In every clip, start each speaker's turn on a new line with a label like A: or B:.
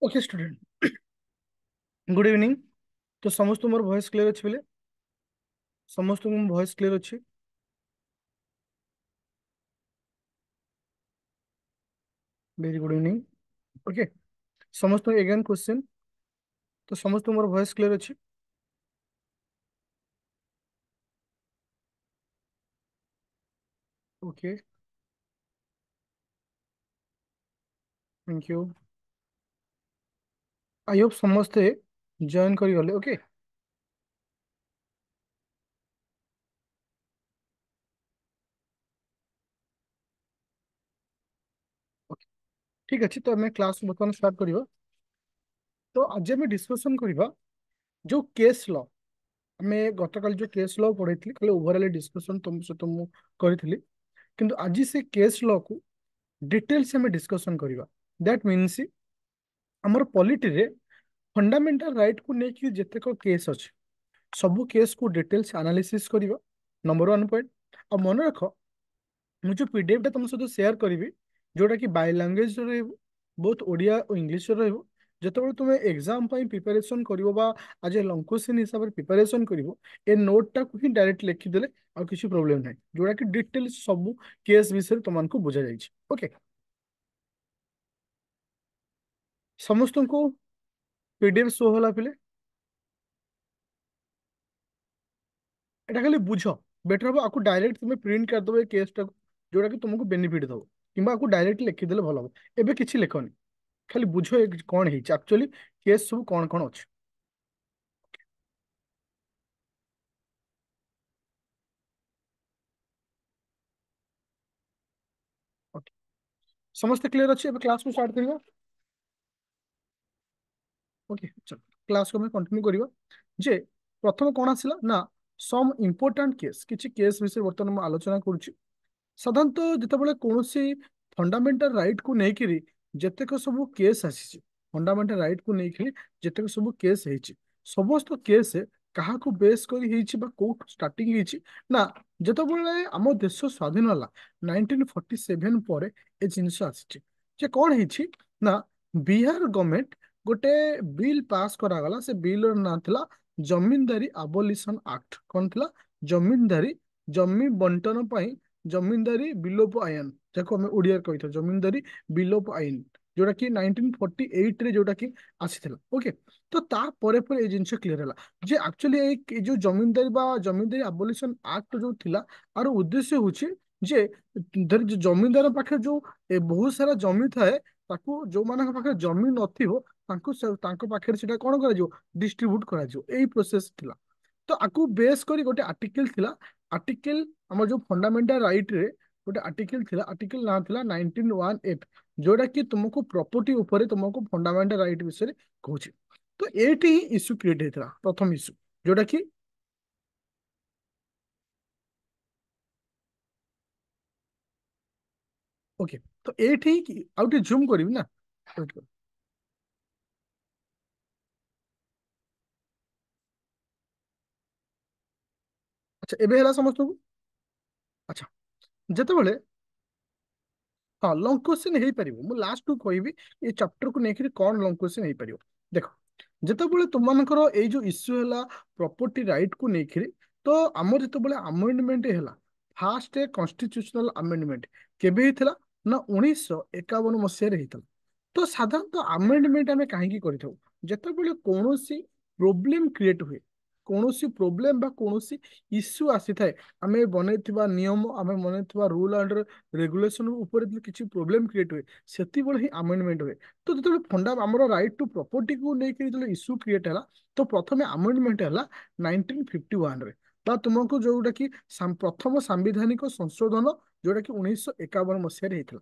A: Okay student, good evening. तो समस्त मोर voice clear अच्छे बोले? समस्त मो वॉइस क्लियर अच्छे? Very good evening. ओके, समस्त एगेन क्वेश्चन। तो समस्त मोर वॉइस क्लियर अच्छे? Okay, thank you. I hope समस्ते जॉइन करी गले। ओके ओके, ठीक अच्छे। तो आम क्लास बर्तमान स्टार्ट करवा। तो आज आम डिस्कसन करवा जो केस लॉ। आम गत काल जो केस लॉ पढ़ी खाली ओवरऑल डिस्कसन तुम सहित मु करी। किंतु आज से केस लॉ को डिटेल्स आम डिस्कसन करवा। दैट मीन्स आमर पॉलिटी रे फंडामेंटल राइट को लेकिन जितेक केस अच्छे सबू केस को डिटेल्स एनालिसिस करवा। Number one point. और मन रख, मुझे पीडीएफ टा तुम सहित शेयर करी जोटा कि बाय लैंग्वेज बहुत ओडिया और इंग्लिश जितेबाला तुम एग्जाम प्रिपेरेसन कर आज ए लंग क्वेश्चन हिसाब से प्रिपेरेसन कर ए नोट टा को ही डायरेक्ट लिखिदेले और किसी प्रोब्लेम ना जोटा कि डिटेल्स सब केस विषय तुमको बुझा जाए। ओके, समस्त को पीडीएफ शो होला पिले? এটা খালি বুঝ। বেটার হবো আকু ডাইরেক্ট তুমি প্রিন্ট କରିଦେବ এই କେସଟାକୁ ଯୋଉଟା କି ତୁମକୁ ବେନିଫିଟ ଦବ। କିମ୍ବା ଆକୁ ଡାଇରେକ୍ଟ ଲେଖିଦେଲେ ଭଲ ହବ। ଏବେ କିଛି ଲେଖନି, ଖାଲି ବୁଝ ଏ କଣ ହେଇଛି ଆକ୍ଚୁଆଲି, କେସ୍ ସବୁ କଣ କଣ ଅଛି। ଓକେ, ସମସ୍ତେ କ୍ଲିୟର ଅଛି? ଏବେ କ୍ଲାସକୁ ଷ୍ଟାର୍ଟ କରିବା। ओके चलो, क्लास को मैं कंटिन्यू करिवा। जे प्रथम कौन आसिला ना, सम इम्पोर्टाट केस किछि केस विषय बर्तमान मैं आलोचना करुछि। साधारणतः जितेबाला कौन फंडामेंटल राइट को लेकिन जितेक सब केस आसी, फंडामेंटल राइट को लेकिन जितेक सब केस होती, समस्त केस क्या बेस कर स्टार्टिंग होती ना, जितेबाला आम देश स्वाधीन है 1947 पर ए जिनस आसी कौन है ना, बिहार गवर्नमेंट गोटे बिल पास करागला। से बिल ना थिला जमींदारी आबोलिशन एक्ट। कौन थिला? जमींदारी जमी बंटन पाई जमींदारी बिलोप आईन, जाको हमें ओडिया कही था जमींदारी बिलोप आईन, जोटा कि 1948 रे जोटा कि आसीथिला। ओके, तो ता परे परे ए जिंस क्लियर हला जे एक्चुअली ए जो जमींदारी बा जमींदारी आबोलिशन एक्ट जो थिला आर उद्देश्य होची जे धर जो जमींदार पाखे जो बहुत सारा जमी थाए, ताकू जो मान पाखे जमी नथिबो तांको पाखे सेटा कोन करा जो डिस्ट्रीब्यूट करा जो एई प्रोसेस थिला। तो आकु बेस करी गोटे आर्टिकल थिला। आर्टिकल आम जो फंडामेंटल राइट रे गोटे आर्टिकल थिला, आर्टिकल ना थिला 1918, जोटा कि तुमको प्रॉपर्टी ऊपर तुमको फंडामेंटल राइट विषय कहूची। तो एटी ही इश्यू क्रिएट होता प्रथम इश्यू, जोटा कि ओके। तो एटी ही आउट जूम करी ना। Wait करो। अच्छा एबे हला समझ को। अच्छा, जेतेबेले हाँ लंग क्वेश्चन हो पार, मुझे लास्ट को कहबी ये चैप्टर को लेकर कौन लंग क्वेश्चन हो पार। देख, जितेबाला तुमकर ये जो इश्यू है प्रॉपर्टी राइट को लेकर, तो आम जितेबाला अमेंडमेंट है फास्ट कन्स्टिट्यूशनल अमेंडमेंट केबे होता ना 1951 मसीह होता। तो साधारणतः अमेंडमेंट आम कहीं जितेबाला कौन प्रोब्लेम क्रिएट हुए, कौन प्रोब्लेम बा कौन इश्यू आसी थाए, आम बनईवा नियम आम बनईवा रूल एंड रेगुलेशन ऊपर किसी प्रोब्लेम क्रिएट हुए से ही अमेंडमेंट हुए। तो जो फंडा आमर राइट टू प्रॉपर्टी को लेकर जो इश्यू क्रिएट है, तो प्रथम अमेंडमेंट है 1951 रे, बा तुमको जोटा कि प्रथम सांविधानिक संशोधन जोटा कि 1951 मसीह होता।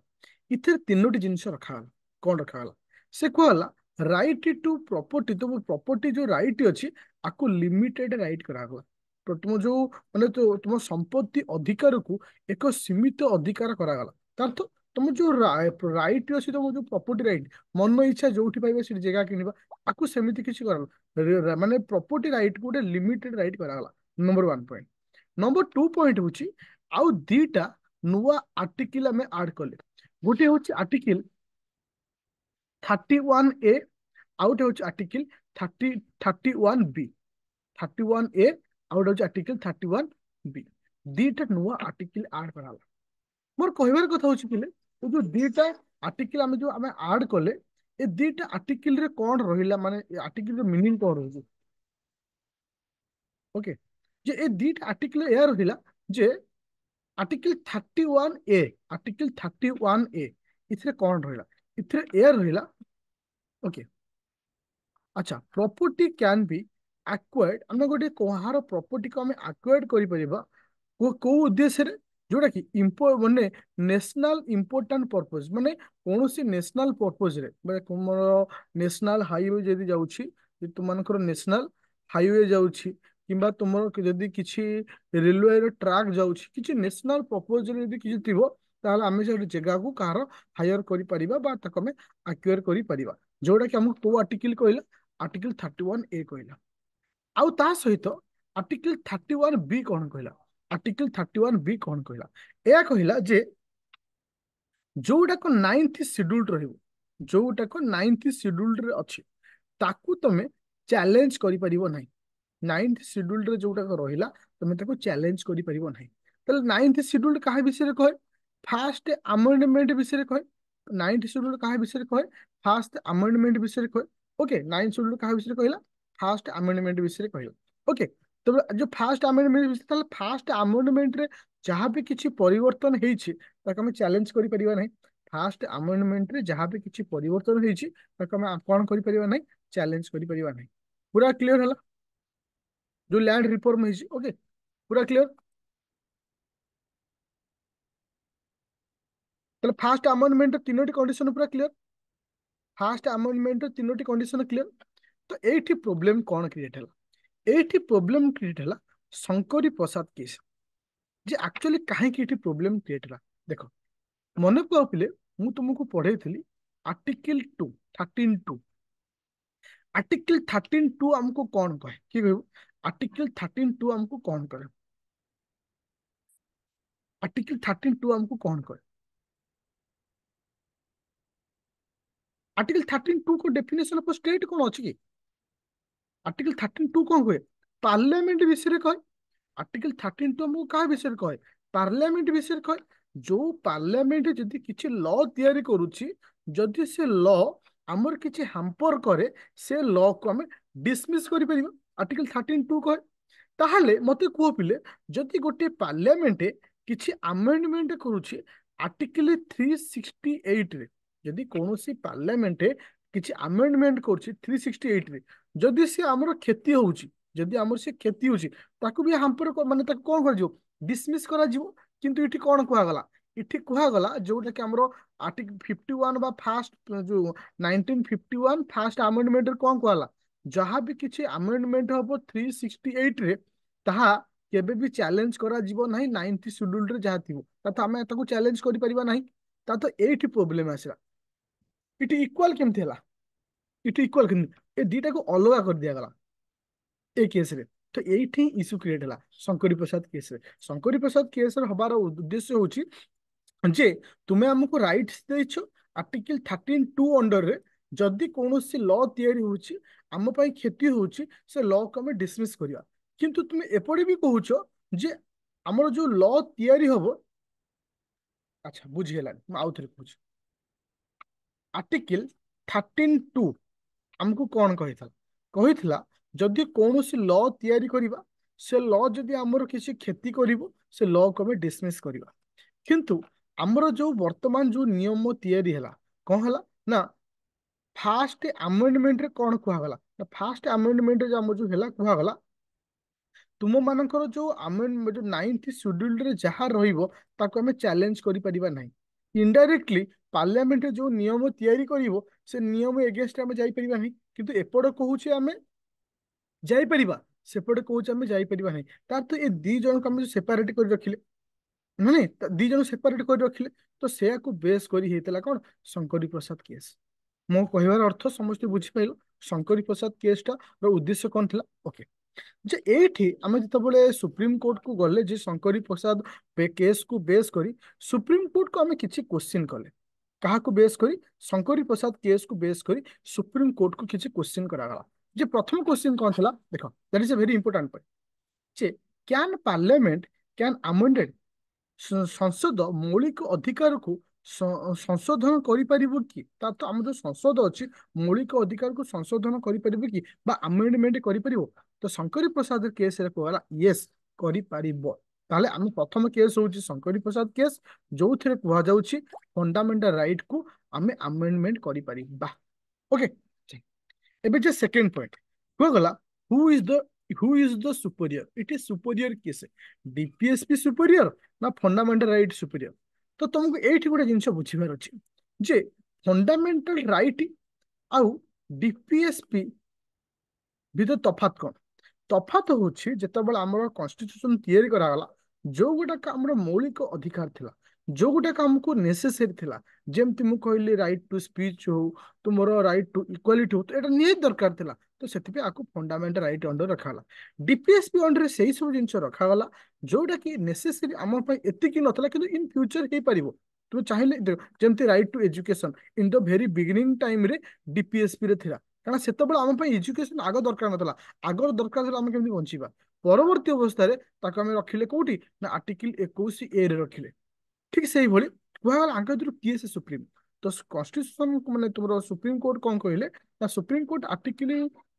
A: इथे तीनोटी जिनस रखा, कौन रखा से कहला राइट टू प्रॉपर्टी। तो प्रॉपर्टी जो राइट अच्छी आपको लिमिटेड राइट करागला। तो तुम जो माने तो तुम संपत्ति अधिकार को एक सीमित अधिकार करागला। तार तो तुम जो राइट अच्छी, तुम जो प्रॉपर्टी राइट मन इच्छा जो पाइबा से जगह किणवा आपको सेमती किसी कर माने प्रॉपर्टी राइट को गोटे लिमिटेड राइट करागला। Number one point. Number two point हूँ आउ दीटा नुआ आर्टिकल आम आड कले। गोटे हूँ आर्टिकल 31A ଆଉ ଗୋଟେ ହଉଛି ଆର୍ଟିକଲ 31B 31A, ଆଉ ଗୋଟେ ହଉଛି ଆର୍ଟିକଲ 31B। ଦିଟା ନୂଆ ଆର୍ଟିକଲ ଆଡ କରାଗଲା। ମୋର କହିବାର କଥା ହଉଛି ପିଲେ, ଏ ଯୋଉ ଦିଟା ଆର୍ଟିକଲ ଆମେ ଆଡ କଲେ, ଏ ଦିଟା ଆର୍ଟିକଲ ରେ କଣ ରହିଲା, ମାନେ ଆର୍ଟିକଲ ର ମିନିଂ କଣ ରହୁଛି? ଓକେ, ଯେ ଏ ଦିଟା ଆର୍ଟିକଲ ଏୟା ରହିଲା ଯେ आर्टिकल 31A, आर्टिकल 31A इथिरे कौन रहिला? इथिरे एयर रहिला। ओके, अच्छा, प्रॉपर्टी कैन बी एक्वायर्ड। आमे गोटे कहार प्रॉपर्टी को आमे एक्वायर्ड करि परिबा को उद्देश्य रे, जोटा कि इम्पो माने नेशनल इंपोर्टेंट पर्पस, माने कौन सी नेशनल पर्पस रे, माने तुमरो नेशनल हाईवे जदि जाउछि, जे तुमनकर नेशनल हाईवे जाउछि, किंबा तुमरो जदि किछि रेलवे रो ट्रैक जाउछि, किछि नेशनल पर्पस रे जदि किछि थिबो, ताहले आमे से जगह को कार हायर करि परिबा बा तक आमे एक्वायर करि परिबा। जोटा कि हमको को आर्टिकल कहला? आर्टिकल 31A कहला। आउ ता सहित आर्टिकल 31B कौन कहला? आर्टिकल 31B कौन कहला? यह कहला जे जोटाक 9th शेड्यूल रहिबो, जोटाक 9th शेड्यूल रे अछि, ताकू तमे चैलेंज करि परिबो नाही। 9th शेड्यूल रे जोटाक रहिला, तमे ताको चैलेंज करि परिबो नाही। तले 9th शेड्यूल काहे विषय रे कहे? फास्ट अमेंडमेंट विषय रे कहे। 9th शेड्यूल काहे विषय रे कहे? फास्ट अमेंडमेंट विषय रे कहे। ओके, 9th शेड्यूल काहे विषय रे कहला? फास्ट अमेंडमेंट विषय रे कहला। ओके, तो जो फास्ट अमेंडमेंट विषय, ताले फास्ट अमेंडमेंट रे जहाँ भी किछि परिवर्तन ହେଇछि, ताको हम चैलेंज करि परिबा नाही। फास्ट अमेंडमेंट रे जहाँ भी किछि परिवर्तन ହେଇछि, ताको हम कोन करि परिबा नाही, चैलेंज करि परिबा नाही। पूरा क्लियर हला? जो लैंड रिफॉर्म है, ओके, पूरा क्लियर? ताहले फास्ट अमेंडमेंट तीनोटी कंडीशन पूरा क्लियर? फास्ट अमेंडमेंट तीनोटी कंडीशन क्लियर? तो एठी प्रॉब्लम कौन क्रिएट हला? एठी प्रॉब्लम क्रिएट हला शंकरी प्रसाद केस। जे एक्चुअली काहे की एठी प्रॉब्लम क्रिएट हला, देखो, मन को पिले मु तुमको पढ़े थी आर्टिकल 2 13(2). आर्टिकल 13(2) हमको कौन कहे कि कहू? आर्टिकल 13(2) हमको कौन करे? आर्टिकल 13(2) हमको कौन कहे? आर्टिकल 13(2) को डेफिनेशन ऑफ स्टेट कौन अच्छी कि? आर्टिकल 13(2) कौन कहे? पार्लियामेंट विषय कहे। आर्टिकल 13(2) हमको क्या विषय कहे? पार्लियामेंट विषय कहे। जो पार्लियामेंट जदि किछि लॉ तैयारी करूछि, जदि से लॉ हमर किछि हैम्पर करे, से लॉ को हमें डिसमिस करि परिबा। आर्टिकल 13(2) कहे। ताहले मते कुह पिले, जदि गोटे पार्लियामेंट किछि अमेंडमेंट करूछि आर्टिकल 368 रे, जदि कोनोसी पार्लियामेंट किछि अमेंडमेंट करूछि 368 रे, जदि से हमर क्षति होउछि, जदि हमर से क्षति होउछि, ताकू भी हमपर माने ताकू कोन कर जिवो? डिसमिस करा जिवो। किंतु इठी कोन कुहा गला? इठी कुहा गला जोटा कि हमरो आर्टिकल 51 बा फास्ट जो 1951 फास्ट अमेंडमेंट कोन कुहाला? जहाँ भी किछि अमेंडमेंट हबो 368 रे, ताहा केबे भी चैलेंज करा जीवो नाही 9th शेड्यूल रे जहाँ थिबो, ता हमें ताको चैलेंज करि परिबा नाही। ता तो एठी प्रॉब्लम आसीला। इटी इक्वल केमथि हला? इटी इक्वल केमथि? ए दीटा को अलगा कर दिया गला ए केस रे। तो एठी इशू क्रिएट हला शंकरी प्रसाद केस रे। शंकरी प्रसाद केस रे हबार उद्देश्य होची जे तुमे हमको राइट्स देइछो आर्टिकल 13(2) अंडर रे, जदि कौनसी लॉ तैयारी होची, आम पई क्षति होची, से लॉ को हमें डिसमिस करिया। किंतु तुमे एपड़े भी कहूछो जे हमर जो लॉ तैयारी हबो, अच्छा बुझियला, मैं आउ थरे कहूछ। आर्टिकल 13(2) हमको कौन कहिथला? कहिथला जदि कौनसी लॉ तैयारी करिबा, से लॉ जदि हमर किसी क्षति करिवो, से लॉ को हमें डिसमिस करिबा। किंतु हमर जो वर्तमान जो नियम तैयारी हला, कौन हला ना, फास्ट अमेंडमेंट रे कौन कुहा गला ना, फास्ट अमेंडमेंट रे जो जो हला कुहा गला, तुम मानकर जो अमेंडमेंट जो 9th शेड्यूल रे जहाँ रहिबो, ताको हमें चैलेंज करि परिबा नाही। इनडायरेक्टली पार्लियामेंट रे जो नियम तैयारी करिवो, से नियम एगेंस्ट हमें जाई परिबा नाही। किंतु एपड़ कहूचे हमें जाई परिबा, सेपटे कहूचे हमें जाई परिबा नाही। तार तो ए दी जन को हमें सेपरेट कर रखिले, माने दी जन सेपरेट कर रखिले, तो सेया को बेस करी हेतला कोन? शंकरी प्रसाद केस। मो कहबार अर्थ समस्त बुझी पाइलो शंकरी प्रसाद केस टा रो उद्देश्य कोन थिला? ओके, जे एठी आमे जतबले सुप्रीम कोर्ट को गले, जे शंकरी प्रसाद पे केस को बेस करी सुप्रीम कोर्ट को आमे किछि क्वेश्चन कले। କାହାକୁ ବେସ୍ କରି ଶଙ୍କରୀ ପ୍ରସାଦ କେସ୍ କୁ ବେସ୍ କରି ସୁପ୍ରିମ କୋର୍ଟ କୁ କିଛି କ୍ୱେଶ୍ଚିନ୍ କରାଗଲା। ଯେ ପ୍ରଥମ କ୍ୱେଶ୍ଚିନ୍ କଣ ଥିଲା ଦେଖ, that is a very important point. ଯେ କ୍ୟାନ୍ ପାର୍ଲାମେଣ୍ଟ କ୍ୟାନ୍ ଆମେଣ୍ଡେଡ, ସଂସଦ ମୌଳିକ ଅଧିକାରକୁ ସଂଶୋଧନ କରିପାରିବ କି? ତା ତ ଆମ ଯୋଉ ସଂସଦ ଅଛି ମୌଳିକ ଅଧିକାରକୁ ସଂଶୋଧନ କରିପାରିବ କି ବା ଆମେଣ୍ଡମେଣ୍ଟ କରିପାରିବ? ତ ଶଙ୍କରୀ ପ୍ରସାଦ କେସରେ କୁହାଗଲା ୟେସ୍ କରିପାରିବ। ତାହେଲେ ଆମ ପ୍ରଥମ କେସ୍ ହଉଛି ଶଙ୍କରୀ ପ୍ରସାଦ କେସ୍, ଯୋଉଥିରେ କୁହାଯାଉଛି ଫଣ୍ଡାମେଣ୍ଟାଲ ରାଇଟ କୁ ଆମେ ଆମେଣ୍ଡମେଣ୍ଟ କରିପାରିବା। ଓକେ, ଏବେ ଯେ ସେକେଣ୍ଡ ପଏଣ୍ଟ କୁହାଗଲା who is the who is the superior, it is superior case, DPSP superior ନା ଫଣ୍ଡାମେଣ୍ଟାଲ ରାଇଟ ସୁପରିୟର? ତ ତମକୁ ଏଇଠି ଗୋଟେ ଜିନିଷ ବୁଝିବାର ଅଛି ଯେ ଫଣ୍ଡାମେଣ୍ଟାଲ ରାଇଟ ଆଉ ଡିପିଏସପି ଭିତରେ ତଫାତ କଣ? ତଫାତ ହଉଛି ଯେତେବେଳେ ଆମର କନଷ୍ଟିଟ୍ୟୁସନ ତିଆରି କରାଗଲା, ଯୋଉ ଗୁଡାକ ଆମର ମୌଳିକ ଅଧିକାର ଥିଲା, ଯୋଉ ଗୁଡାକ ଆମକୁ ନେସେସରି ଥିଲା, ଯେମିତି ମୁଁ କହିଲି ରାଇଟ ଟୁ ସ୍ପିଚ ହଉ, ତୁମର ରାଇଟ ଟୁ ଇକ୍ୱାଲିଟି ହଉ, ତ ଏଇଟା ନିହାତି ଦରକାର ଥିଲା। ତ ସେଥିପାଇଁ ଆକୁ ଫଣ୍ଡାମେଣ୍ଟାଲ ରାଇଟ ଅଣ୍ଡର ରଖାଗଲା। ଡିପିଏସପି ଅଣ୍ଡରରେ ସେଇ ସବୁ ଜିନିଷ ରଖାଗଲା ଯୋଉଟା କି ନେସେସରି ଆମ ପାଇଁ ଏତିକି ନଥିଲା, କିନ୍ତୁ ଇନ୍ ଫ୍ୟୁଚର ହେଇପାରିବ। ତୁମେ ଚାହିଁଲେ ଯେମିତି right to education in the very beginning ଟାଇମରେ ଡିପିଏସପି ରେ ଥିଲା, କାରଣ ସେତେବେଳେ ଆମ ପାଇଁ ଏଜୁକେସନ ଆଗ ଦରକାର ନଥିଲା। ଆଗର ଦରକାର ଥିଲା ଆମେ କେମିତି ବଞ୍ଚିବା। ପରବର୍ତ୍ତୀ ଅବସ୍ଥାରେ ତାକୁ ଆମେ ରଖିଲେ କୋଉଠି ନା ଆର୍ଟିକିଲ 21A ରେ ରଖିଲେ। ଠିକ ସେଇଭଳି କୁହାଗଲା ଆଙ୍କ ଭିତରୁ କିଏ ସେ ସୁପ୍ରିମ। ତ କନଷ୍ଟିଟ୍ୟୁସନ ମାନେ ତୁମର ସୁପ୍ରିମ କୋର୍ଟ କଣ କହିଲେ ନା ସୁପ୍ରିମ କୋର୍ଟ ଆର୍ଟିକିଲ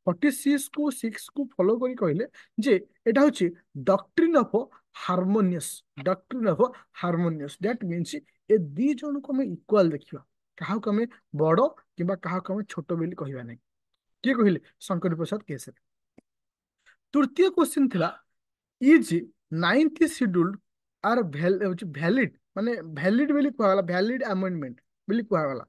A: 46 କୁ ଫଲୋ କରି କହିଲେ ଯେ ଏଟା ହଉଛି doctrine of ହାରମୋନିୟସ, doctrine of ହାରମୋନିୟସ। That means ଏ ଦି ଜଣକୁ ଆମେ ଇକ୍ୱାଲ ଦେଖିବା, କାହାକୁ ଆମେ ବଡ କିମ୍ବା କାହାକୁ ଆମେ ଛୋଟ ବୋଲି କହିବା ନାହିଁ। କିଏ କହିଲେ? ଶଙ୍କରୀ ପ୍ରସାଦ କେସରେ। ତୃତୀୟ କ୍ୱେଶ୍ଚିନ୍ ଥିଲା is ninth schedule R valid, ମାନେ ଭ୍ୟାଲିଡ ବୋଲି କୁହାଗଲା, ଭ୍ୟାଲିଡ ଆମେଣ୍ଡମେଣ୍ଟ ବୋଲି କୁହାଗଲା।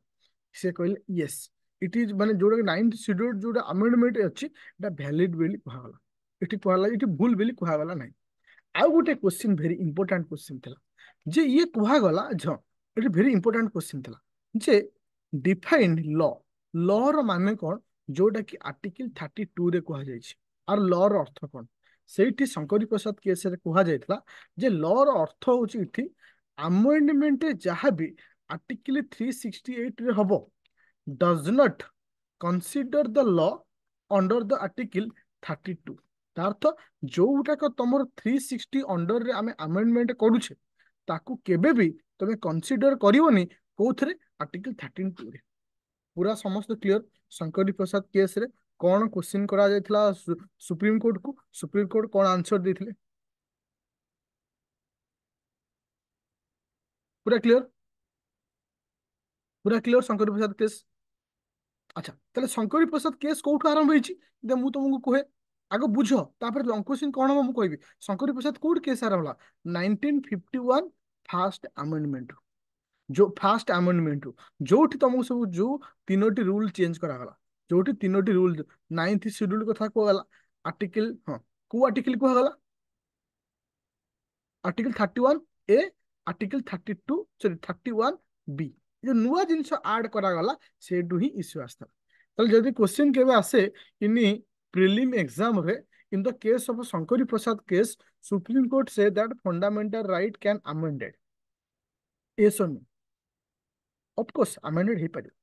A: ସେ କହିଲେ ୟେସ୍ ଇଟ୍ ଇଜ, ମାନେ ଯୋଉଟା ନାଇନ୍ଥ ସିଡ୍ୟୁଲ ଯୋଉଟା ଆମେଣ୍ଡମେଣ୍ଟ ଅଛି ଏଟା ଭ୍ୟାଲିଡ ବୋଲି କୁହାଗଲା। ଏଠି କୁହାଗଲା, ଏଠି ଭୁଲ ବୋଲି କୁହାଗଲା ନାହିଁ। ଆଉ ଗୋଟେ କ୍ୱେଶ୍ଚିନ୍ ଭେରି ଇମ୍ପୋର୍ଟାଣ୍ଟ କ୍ୱେଶ୍ଚିନ୍ ଥିଲା ଯେ ଇଏ କୁହାଗଲା ଏଠି ଭେରି ଇମ୍ପୋର୍ଟାଣ୍ଟ କ୍ୱେଶ୍ଚିନ୍ ଥିଲା ଯେ ଡିଫାଇନ୍ ଲ, ଲ ର ମାନେ କଣ, ଯୋଉଟା କି ଆର୍ଟିକିଲ 32 ରେ କୁହାଯାଇଛି। ଆର ଲ ର ଅର୍ଥ କଣ? ସେଇଠି ଶଙ୍କରୀ ପ୍ରସାଦ କେସରେ କୁହାଯାଇଥିଲା ଯେ ଲ ର ଅର୍ଥ ହଉଛି ଏଠି ଆମେଣ୍ଡମେଣ୍ଟ ଯାହାବି ଆର୍ଟିକିଲ 368 ରେ ହବ does not consider the law under the article 32। ତା ଅର୍ଥ ଯୋଉଟାକ ତମର 360 ଅଣ୍ଡରରେ ଆମେ ଆମେଣ୍ଡମେଣ୍ଟ କରୁଛେ ତାକୁ କେବେ ବି ତମେ କନସିଡର କରିବନି କୋଉଥିରେ, ଆର୍ଟିକିଲ 32 ରେ। ପୁରା ସମସ୍ତ କ୍ଲିୟର? ଶଙ୍କରୀ ପ୍ରସାଦ କେସରେ କଣ କ୍ୱେଶ୍ଚିନ୍ କରାଯାଇଥିଲା ସୁପ୍ରିମ କୋର୍ଟକୁ, ସୁପ୍ରିମ କୋର୍ଟ କଣ ଆନ୍ସର ଦେଇଥିଲେ? ପୁରା କ୍ଲିୟର? ପୁରା କ୍ଲିୟର ଶଙ୍କରୀ ପ୍ରସାଦ କେସ୍? ଆଚ୍ଛା, ତାହେଲେ ଶଙ୍କରୀ ପ୍ରସାଦ କେସ୍ କୋଉଠୁ ଆରମ୍ଭ ହେଇଛି ମୁଁ ତମକୁ କୁହେ, ଆଗ ବୁଝ, ତାପରେ ଲଙ୍ଗ କ୍ୱେଶ୍ଚିନ୍ କଣ ହବ ମୁଁ କହିବି। ଶଙ୍କରୀ ପ୍ରସାଦ କୋଉଠି କେସ୍ ଆରମ୍ଭ ହେଲା? 1951 ଫାର୍ଷ୍ଟ ଆମେଣ୍ଡମେଣ୍ଟ, ଯୋଉ ଫାର୍ଷ୍ଟ ଆମେଣ୍ଡମେଣ୍ଟ ଯୋଉଠି ତମକୁ ସବୁ ଯୋଉ ତିନୋଟି ରୁଲ ଚେଞ୍ଜ କରାଗଲା, ଯୋଉଠି ତିନୋଟି ରୁଲ, ନାଇନ୍ଥ ସିଡ୍ୟୁଲ କଥା କୁହାଗଲା, ଆର୍ଟିକିଲ, ହଁ କୋଉ ଆର୍ଟିକିଲ କୁହାଗଲା? ଆର୍ଟିକିଲ 31A, ଆର୍ଟିକିଲ 32, ସରି 31B। ଯୋଉ ନୂଆ ଜିନିଷ ଆଡ କରାଗଲା ସେଇଠୁ ହିଁ ଇସ୍ୟୁ ଆସିଥିଲା। ତାହେଲେ ଯଦି କ୍ୱେଶ୍ଚିନ୍ କେବେ ଆସେ ଇନି ପ୍ରିଲିମ୍ ଏକ୍ସାମ ରେ, in the case of Shankari Prasad case, Supreme Court say that fundamental right can amended. Yes or no? Of course, amended ହେଇପାରିବ।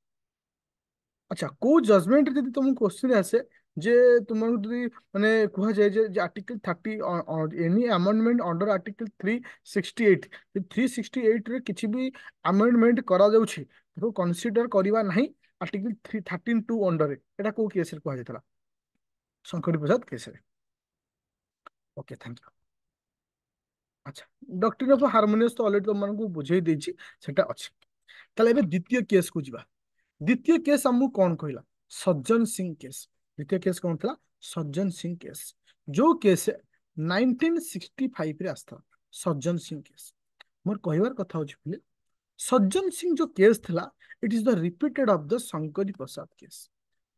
A: ଆଚ୍ଛା, କୋଉ ଜଜମେଣ୍ଟ ଯଦି ତମକୁ କ୍ୱେଶ୍ଚିନ୍ ଆସେ ଯେ ତୁମକୁ ଯଦି ମାନେ କୁହାଯାଏ ଯେ article 30 any amendment under article 368, 368 ରେ କିଛି ବି ଆମେଣ୍ଡମେଣ୍ଟ କରାଯାଉଛି ତାକୁ କନସିଡର କରିବା ନାହିଁ ଆର୍ଟିକଲ 313(2) ଅଣ୍ଡରରେ, ଏଟା କୋଉ କେସରେ କୁହାଯାଇଥିଲା? ଶଙ୍କରୀ ପ୍ରସାଦ କେସରେ। Okay, thank you. ଆଚ୍ଛା, ଡକ୍ଟ୍ରିନ୍ ଅଫ ହାରମୋନିୟସ ତ ଅଲରେଡି ତମମାନଙ୍କୁ ବୁଝେଇ ଦେଇଛି, ସେଟା ଅଛି। ତାହେଲେ ଏବେ ଦ୍ୱିତୀୟ କେସକୁ ଯିବା। ଦ୍ୱିତୀୟ କେସ୍ ଆମକୁ କଣ କହିଲା? ସଜ୍ଜନ ସିଂ କେସ୍। ଦ୍ୱିତୀୟ କେସ୍ କଣ ଥିଲା? ସଜ୍ଜନ ସିଂ କେସ୍, ଯୋଉ କେସ୍ 1965 ରେ ଆସିଥିଲା। ସଜ୍ଜନ ସିଂ କେସ୍, ମୋର କହିବାର କଥା ହଉଛି ବୋଲି ସଜ୍ଜନ ସିଂ ଯୋଉ କେସ୍ ଥିଲା, it is the repeated of the Shankari Prasad case.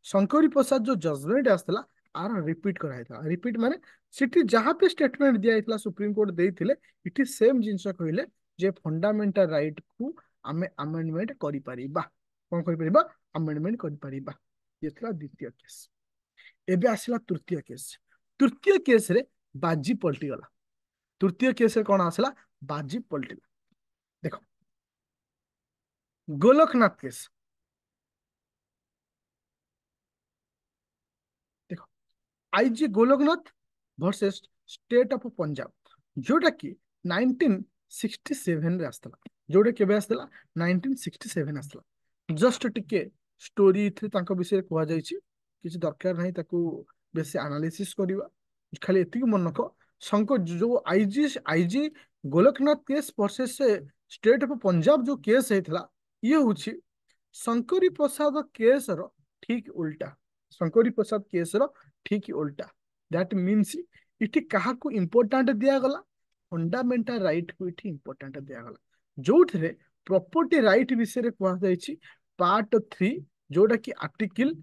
A: Shankari Prasad ଯୋଉ ଜଜମେଣ୍ଟ ଆସିଥିଲା ଆର ରିପିଟ କରାଯାଇଥିଲା। ରିପିଟ ମାନେ ସେଠି ଯାହା ବି ଷ୍ଟେଟମେଣ୍ଟ ଦିଆଯାଇଥିଲା ସୁପ୍ରିମ କୋର୍ଟ ଦେଇଥିଲେ, ଏଠି ସେମ୍ ଜିନିଷ କହିଲେ ଯେ ଫଣ୍ଡାମେଣ୍ଟାଲ ରାଇଟ କୁ ଆମେ ଆମେଣ୍ଡମେଣ୍ଟ କରିପାରିବା। କଣ କରିପାରିବା? ଆମେଣ୍ଡମେଣ୍ଟ କରିପାରିବା। ଇଏ ଥିଲା ଦ୍ୱିତୀୟ କେସ୍। ଏବେ ଆସିଲା ତୃତୀୟ କେସ୍। ତୃତୀୟ କେସରେ ବାଜି ପଲଟିଗଲା। ତୃତୀୟ କେସରେ କଣ ଆସିଲା? ବାଜି ପଲଟିଲା। ଦେଖ, गोलकनाथ केस। देखो, IG Golaknath versus state of Punjab, जोटा कि 1967 रे आसला, जोटा केबे आसला, 1967 आसला। जस्ट टिके स्टोरी इथे तांको विषय कुआ जायछि, किछि दरकार नाही ताकू बेसी एनालिसिस करिवा। खाली एतिक मन रख, शंकर जो IG IG Golaknath case versus state of Punjab जो केस हेतला, ये होछि शंकरी प्रसाद केस रो ठीक उल्टा। शंकरी प्रसाद केस रो ठीक उल्टा। दैट मीन्स इठी काहाकू इंपोर्टेंट दिया गला, फंडामेंटल राइट को इठी इंपोर्टेंट दिया गला, जो थे प्रॉपर्टी राइट विषय रे कुआ जायछि पार्ट 3, जोटा कि आर्टिकल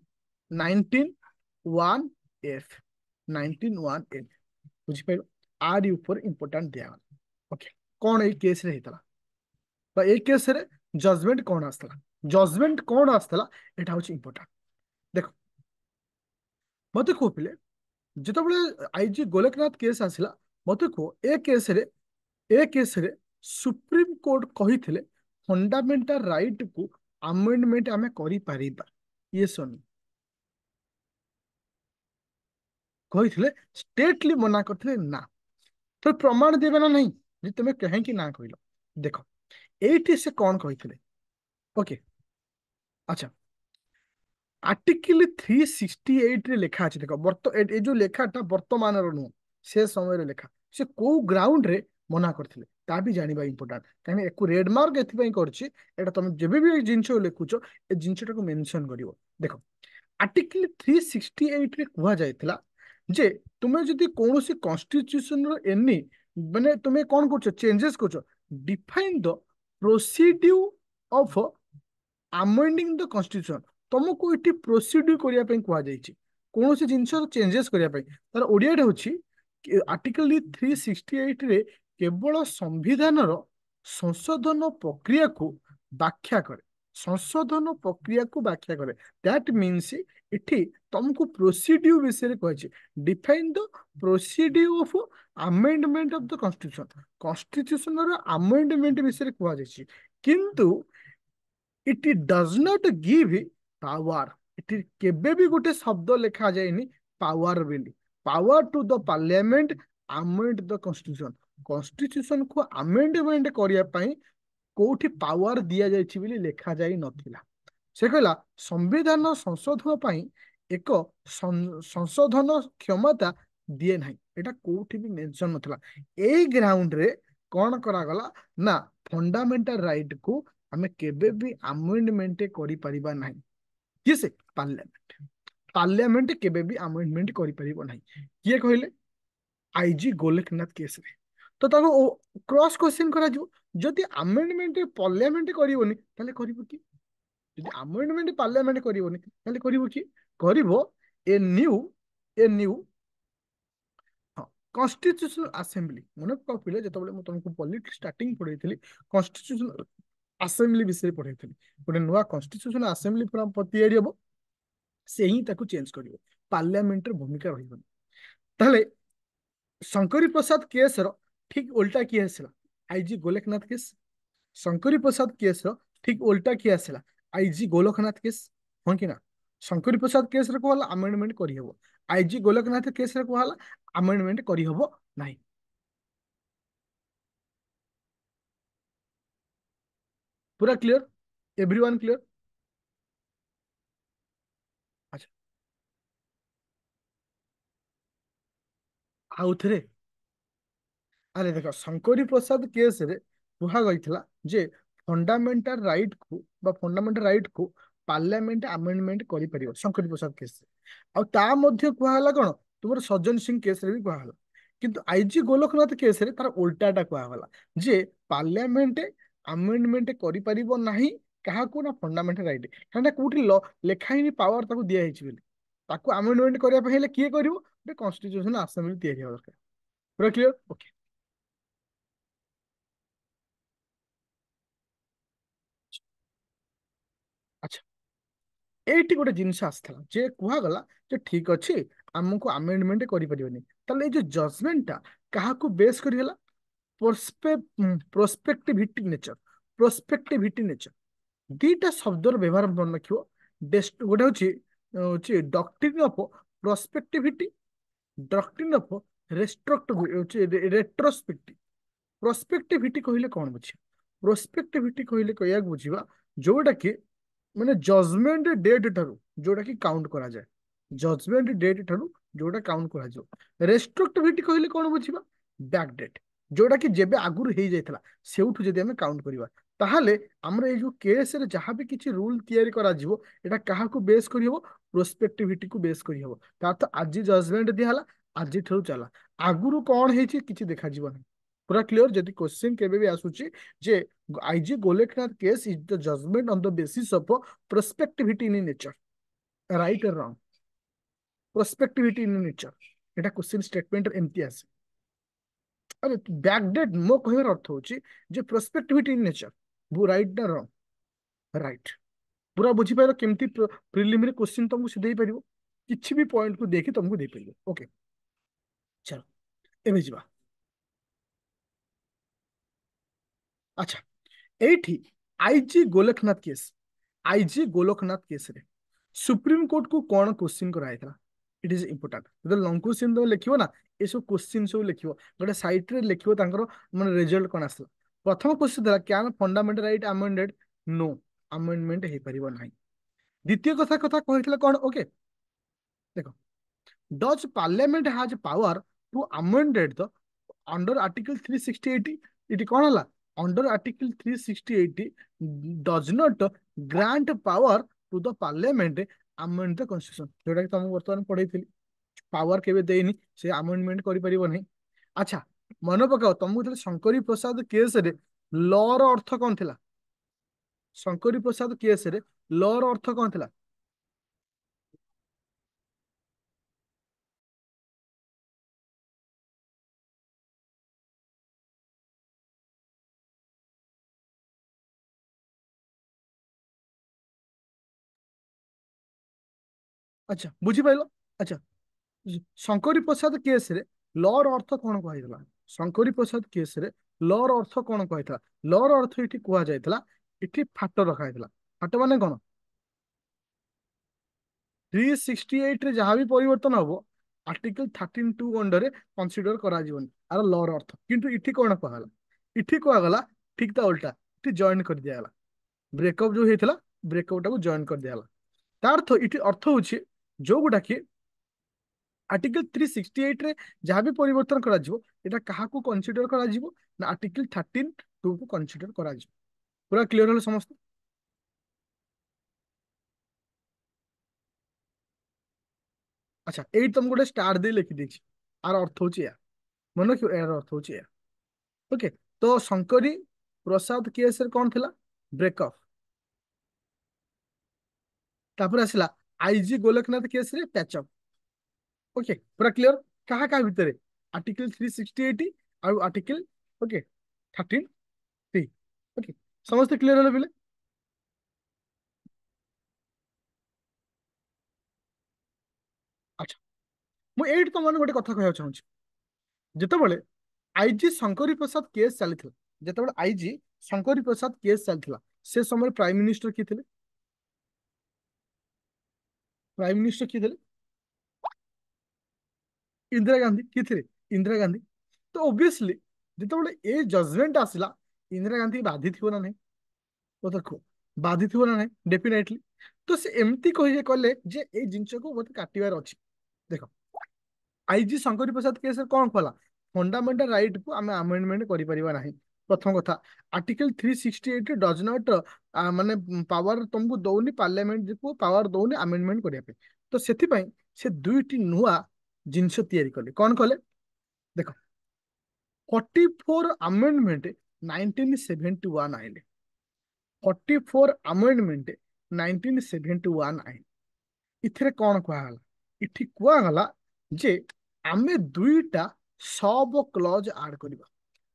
A: 19(1)(f), 19(1)(f, बुझि पाइलो, आर ऊपर इंपोर्टेंट दिया गला। ओके, कौन ए केस रे हेतला, बा ए केस रे जजमेंट कौन आस्तला, जजमेंट कौन आस्तला, एटा होछि इंपोर्टेंट। देखो, मते को पिले जेतबेले आईजी गोलकनाथ केस आसिला, मते को ए केस रे सुप्रीम कोर्ट कहिथिले फंडामेंटल राइट को अमेंडमेंट आमे करि पारिबा, ये सुन कहिथिले, स्टेटली मना करथिले ना। तो प्रमाण देबे ना नहीं जे तुमे कहे कि ना कहिलो। देखो, एठी से कौन कहिथिले। ओके, अच्छा, आर्टिकल 368 रे लेखा अछि। देखो, ए जो लेखाटा वर्तमान रो नु, से समय रे लेखा, से को ग्राउंड रे मना करथिले ता भी जानिबा इंपोर्टेंट। काहे एको रेड मार्क एथि पई करछि, एटा तुम जेबे भी जिंस लेखुचो, ए जिंसटा को मेंशन करिवो। देखो, आर्टिकल 368 रे कुहा जायतिला जे तुमे जदि कोनोसी कॉन्स्टिट्यूशन रो एनी माने तुमे कोन करछो, चेंजेस करछो, define the procedure of amending the constitution, तुमको इटी प्रोसीड्यूर करिया पे कुहा जायछि, कोनोसी जिंस चेंजेस करिया पे। तार ओडिया होछि आर्टिकल 368 रे केवल संविधान रो संशोधन प्रक्रिया को व्याख्या करे, संशोधन प्रक्रिया को व्याख्या करे। दैट मीन्स इठी तुमको प्रोसीड्यूर विषय कहछि, define the procedure of amendment of the constitution, constitution रो अमेंडमेंट विषय कहवा जायछि, किंतु it does not give power. It केबे भी गोटे शब्द लिखा जाएनि पावर बेली, power to the parliament amend the constitution, constitution को अमेंडमेंट करिया पई कोठी पावर दिया जायछि बोली लिखा जाई नथिला। से कहला संविधान संशोधन पई एक संशोधन क्षमता दिए नाही, एटा कोठी भी मेंशन नथिला। एई ग्राउंड रे कोन करा गला ना, फंडामेंटल राइट को हमें केबे भी अमेंडमेंट करि परिबा नाही, किसे, पार्लियामेंट, पार्लियामेंट केबे भी अमेंडमेंट करि परिबो नाही। किए कहले, आईजी गोलकनाथ केस रे। तो ताको क्रॉस क्वेश्चन करा जो, जदि अमेंडमेंट पार्लियामेंट करिवोनी ताले करिवो की, यदि अमेंडमेंट पार्लियामेंट करिवोनी ताले करिवो की, करिवो ए न्यू हाँ कॉन्स्टिट्यूशनल असेंबली। मन पिले जेतबेले मु तुमको पॉलिटिक्स स्टार्टिंग पढैथिली, कॉन्स्टिट्यूशनल असेंबली विषय पढैथिली, गोटे नुआ कॉन्स्टिट्यूशनल असेंबली पूरा तैयारी हबो, से ही ताको चेंज करिवो, पार्लियामेंट र भूमिका रहिबो। ताहले शंकरी प्रसाद केस रो ठीक उल्टा किए आसला, आईजी गोलकनाथ केस। शंकरी प्रसाद केस रो ठीक उल्टा किए आसला, आईजी गोलकनाथ केस। हाँ कि ना, शंकरी प्रसाद केस रे कहला अमेंडमेंट करि हबो, आईजी गोलकनाथ केस रे कहला अमेंडमेंट करि हबो नाही। पूरा क्लियर, एवरीवन क्लियर। अच्छा, आउ थरे, अरे देखो, शंकरी प्रसाद केस रे कुहा गइथला जे फंडामेंटल राइट को बा फंडामेंटल राइट को पार्लियामेंट अमेंडमेंट करि परियो, शंकरी प्रसाद केस रे। आ ता मध्ये कुहा हला कोन, तुमर सज्जन सिंह केस रे भी कुहा हला। किंतु आईजी गोलकनाथ केस रे तार उल्टाटा कुहा हला जे पार्लियामेंट अमेंडमेंट करि परिबो नाही, काहा को ना फंडामेंटल राइट, काना कोठी लेखा ही पावर ताको दिया हिच बेली, ताको अमेंडमेंट करिया पहिले किए करिवो, बे कॉन्स्टिट्यूशन असेंबली तैयारी हो दरकार। पूरा क्लियर, ओके। अच्छा, ଏଇଠି ଗୋଟେ ଜିନିଷ ଆସିଥିଲା ଯେ କୁହାଗଲା ଯେ ଠିକ ଅଛି, ଆମକୁ ଆମେଣ୍ଡମେଣ୍ଟ କରିପାରିବନି। ତାହେଲେ ଏଇ ଯୋଉ ଜଜମେଣ୍ଟଟା କାହାକୁ ବେସ୍ କରିଗଲା, ପ୍ରୋସ୍ପେକ୍ଟିଭିଟି ନେଚର, ପ୍ରୋସ୍ପେକ୍ଟିଭିଟି ନେଚର। दुईटा शब्दर व्यवहार मन रखियो। गोटे हूँ doctrine of prospectivity, doctrine of retrospective. Prospectivity कहले कौन बुझिया? प्रोस्पेक्टिविटी कहले कहया बुझिबा जोटा कि माने जजमेंट डेट ठारू जोटा कि काउंट करा जाए, जजमेंट डेट ठारू जोटा काउंट करा जाए। रेस्ट्रोक्टिविटी कहले कौन बुझिबा? बैक डेट, जोटा कि जेबे आगुर हो जाइतला सेउठु जदि हमें काउंट करिबा ताहाले हमर ए जो केस रे जहां भी किछि रूल तयारी करा जिवो एटा काहा को बेस करि हबो? प्रोस्पेक्टिविटी को बेस करि हबो। ता तो आज जजमेंट दियाला, आज ठरू चला, आगुरु कौन ହେଇଛି କିଛି देखा जीवन पूरा क्लियर। जदि क्वेश्चन केबे भी आसुची जे आईजी Golaknath case is the judgement on the basis of prospectivity in nature, right और रॉन्ग? प्रोस्पेक्टिविटी इन नेचर एटा क्वेश्चन स्टेटमेंट एमती आसे। अरे बैकडेट मो कहर अर्थ होची जे प्रोस्पेक्टिविटी इन नेचर वो राइट ना रॉन्ग? राइट। पूरा बुझी पाइलो केमती प्रिलिमिनरी क्वेश्चन तुमको से देई परिबो, किछि भी पॉइंट को देखि तुमको देई परिबो। ओके चलो एबे जिबा। अच्छा एठी IG Golaknath case, IG Golaknath case रे सुप्रीम कोर्ट को कौन क्वेश्चन कराइथला? इट इज इंपोर्टेंट जब लॉन्ग क्वेश्चन तो लिखियो ना, ये सब क्वेश्चन सब लिखियो गोटे साइट रे लिखियो तांकर माने रिजल्ट कोन आसला। प्रथम क्वेश्चन था क्या fundamental right amended? No, amendment हे परिबो नाही। द्वितीय कथा कथा कहितला कोन? ओके देखो, does parliament has power to amended the under article 360 it कौन है? Under article 360 does not grant power to the parliament amend the constitution, जोटा कि तुमको वर्तमान पढ़ई थी पावर केबे देनी से अमेंडमेंट करि परिबो नहीं। अच्छा मन पकाओ तुमको जब शंकरी प्रसाद केस रे लॉ रो अर्थ कौन थिला? शंकरी प्रसाद केस रे लॉ रो अर्थ कौन थिला? अच्छा बुझी पाइलो। अच्छा शंकरी प्रसाद केस रे लॉ रो अर्थ कौन कहला? शंकरी प्रसाद केस रे लॉ रो अर्थ कौन कहला? लॉ रो अर्थ इठी कुआ जायतला, इठी फाट रखा जायतला। फाट माने कौन? 368 रे जहां भी परिवर्तन हबो आर्टिकल 13(2) अंडर कंसीडर करा जीवन आर लॉ रो अर्थ। किंतु इठी कौन कहला? इठी कुआ गला ठीक ता उल्टा, इठी जॉइन कर दिया गला। ब्रेकअप जो हेतला ब्रेकअप टाको जॉइन कर दिया गला। तार अर्थ इठी अर्थ होची जो गुडा कि आर्टिकल 368 रे जहां भी परिवर्तन करा जिवो एटा काहा को कंसीडर करा जिवो ना आर्टिकल 13(2) को कंसीडर करा जिवो। पूरा क्लियर हलो समस्त? अच्छा एई तुम गोटे स्टार दे लिखि देछि, आर अर्थ होची या मन रखियो, यार अर्थ होची या। ओके तो शंकरी प्रसाद केस रे कौन थिला? ब्रेकअप। तापर आसिला आईजी गोलकनाथ केस रे पैचअप। ओके पूरा क्लियर? कहा कहा भितर आर्टिकल 368 और आर्टिकल ओके 13(3). ओके समस्त क्लियर हलो बिले? अच्छा ମୁଁ ଏଇଠି ତମମାନଙ୍କୁ ଗୋଟେ କଥା କହିବାକୁ ଚାହୁଁଛି। ଯେତେବେଳେ ଆଇଜି ଶଙ୍କରୀ ପ୍ରସାଦ କେସ୍ ଚାଲିଥିଲା, ଯେତେବେଳେ ଆଇଜି ଶଙ୍କରୀ ପ୍ରସାଦ କେସ୍ ଚାଲିଥିଲା ସେ ସମୟରେ ପ୍ରାଇମ ମିନିଷ୍ଟର କିଏ ଥିଲେ? ପ୍ରାଇମ ମିନିଷ୍ଟର କିଏ ଥିଲେ? इंदिरा गांधी किए थे? इंदिरा गांधी। तो ऑब्वियसली जितेबाला ए जजमेंट आसला इंदिरा गांधी बाधि थी ना नहीं? तो देखो बाधि थी ना नहीं? डेफिनेटली। तो से एमती कहे कले जे ए जिंस को मत काटिबार अछि। देखो आईजी शंकरी प्रसाद केस कौन कहला? फंडामेंटल राइट को आम आमेंडमेंट करि परिबा नाही। प्रथम कथा आर्टिकल 368 डज नॉट माने पावर तुमको दौनी पार्लियामेंट को पावर दौनी आमेंडमेंट करिया पे। तो सेति पई से दुईटी नुआ जिनस तैयारी कले कौन कले? देखो 44 अमेंडमेंट 1971 आइले, 44 अमेंडमेंट 1971 आइले। इथिरे कौन कहला? इठी कुआगला जे आमे दुईटा सब क्लज ऐड करिबा।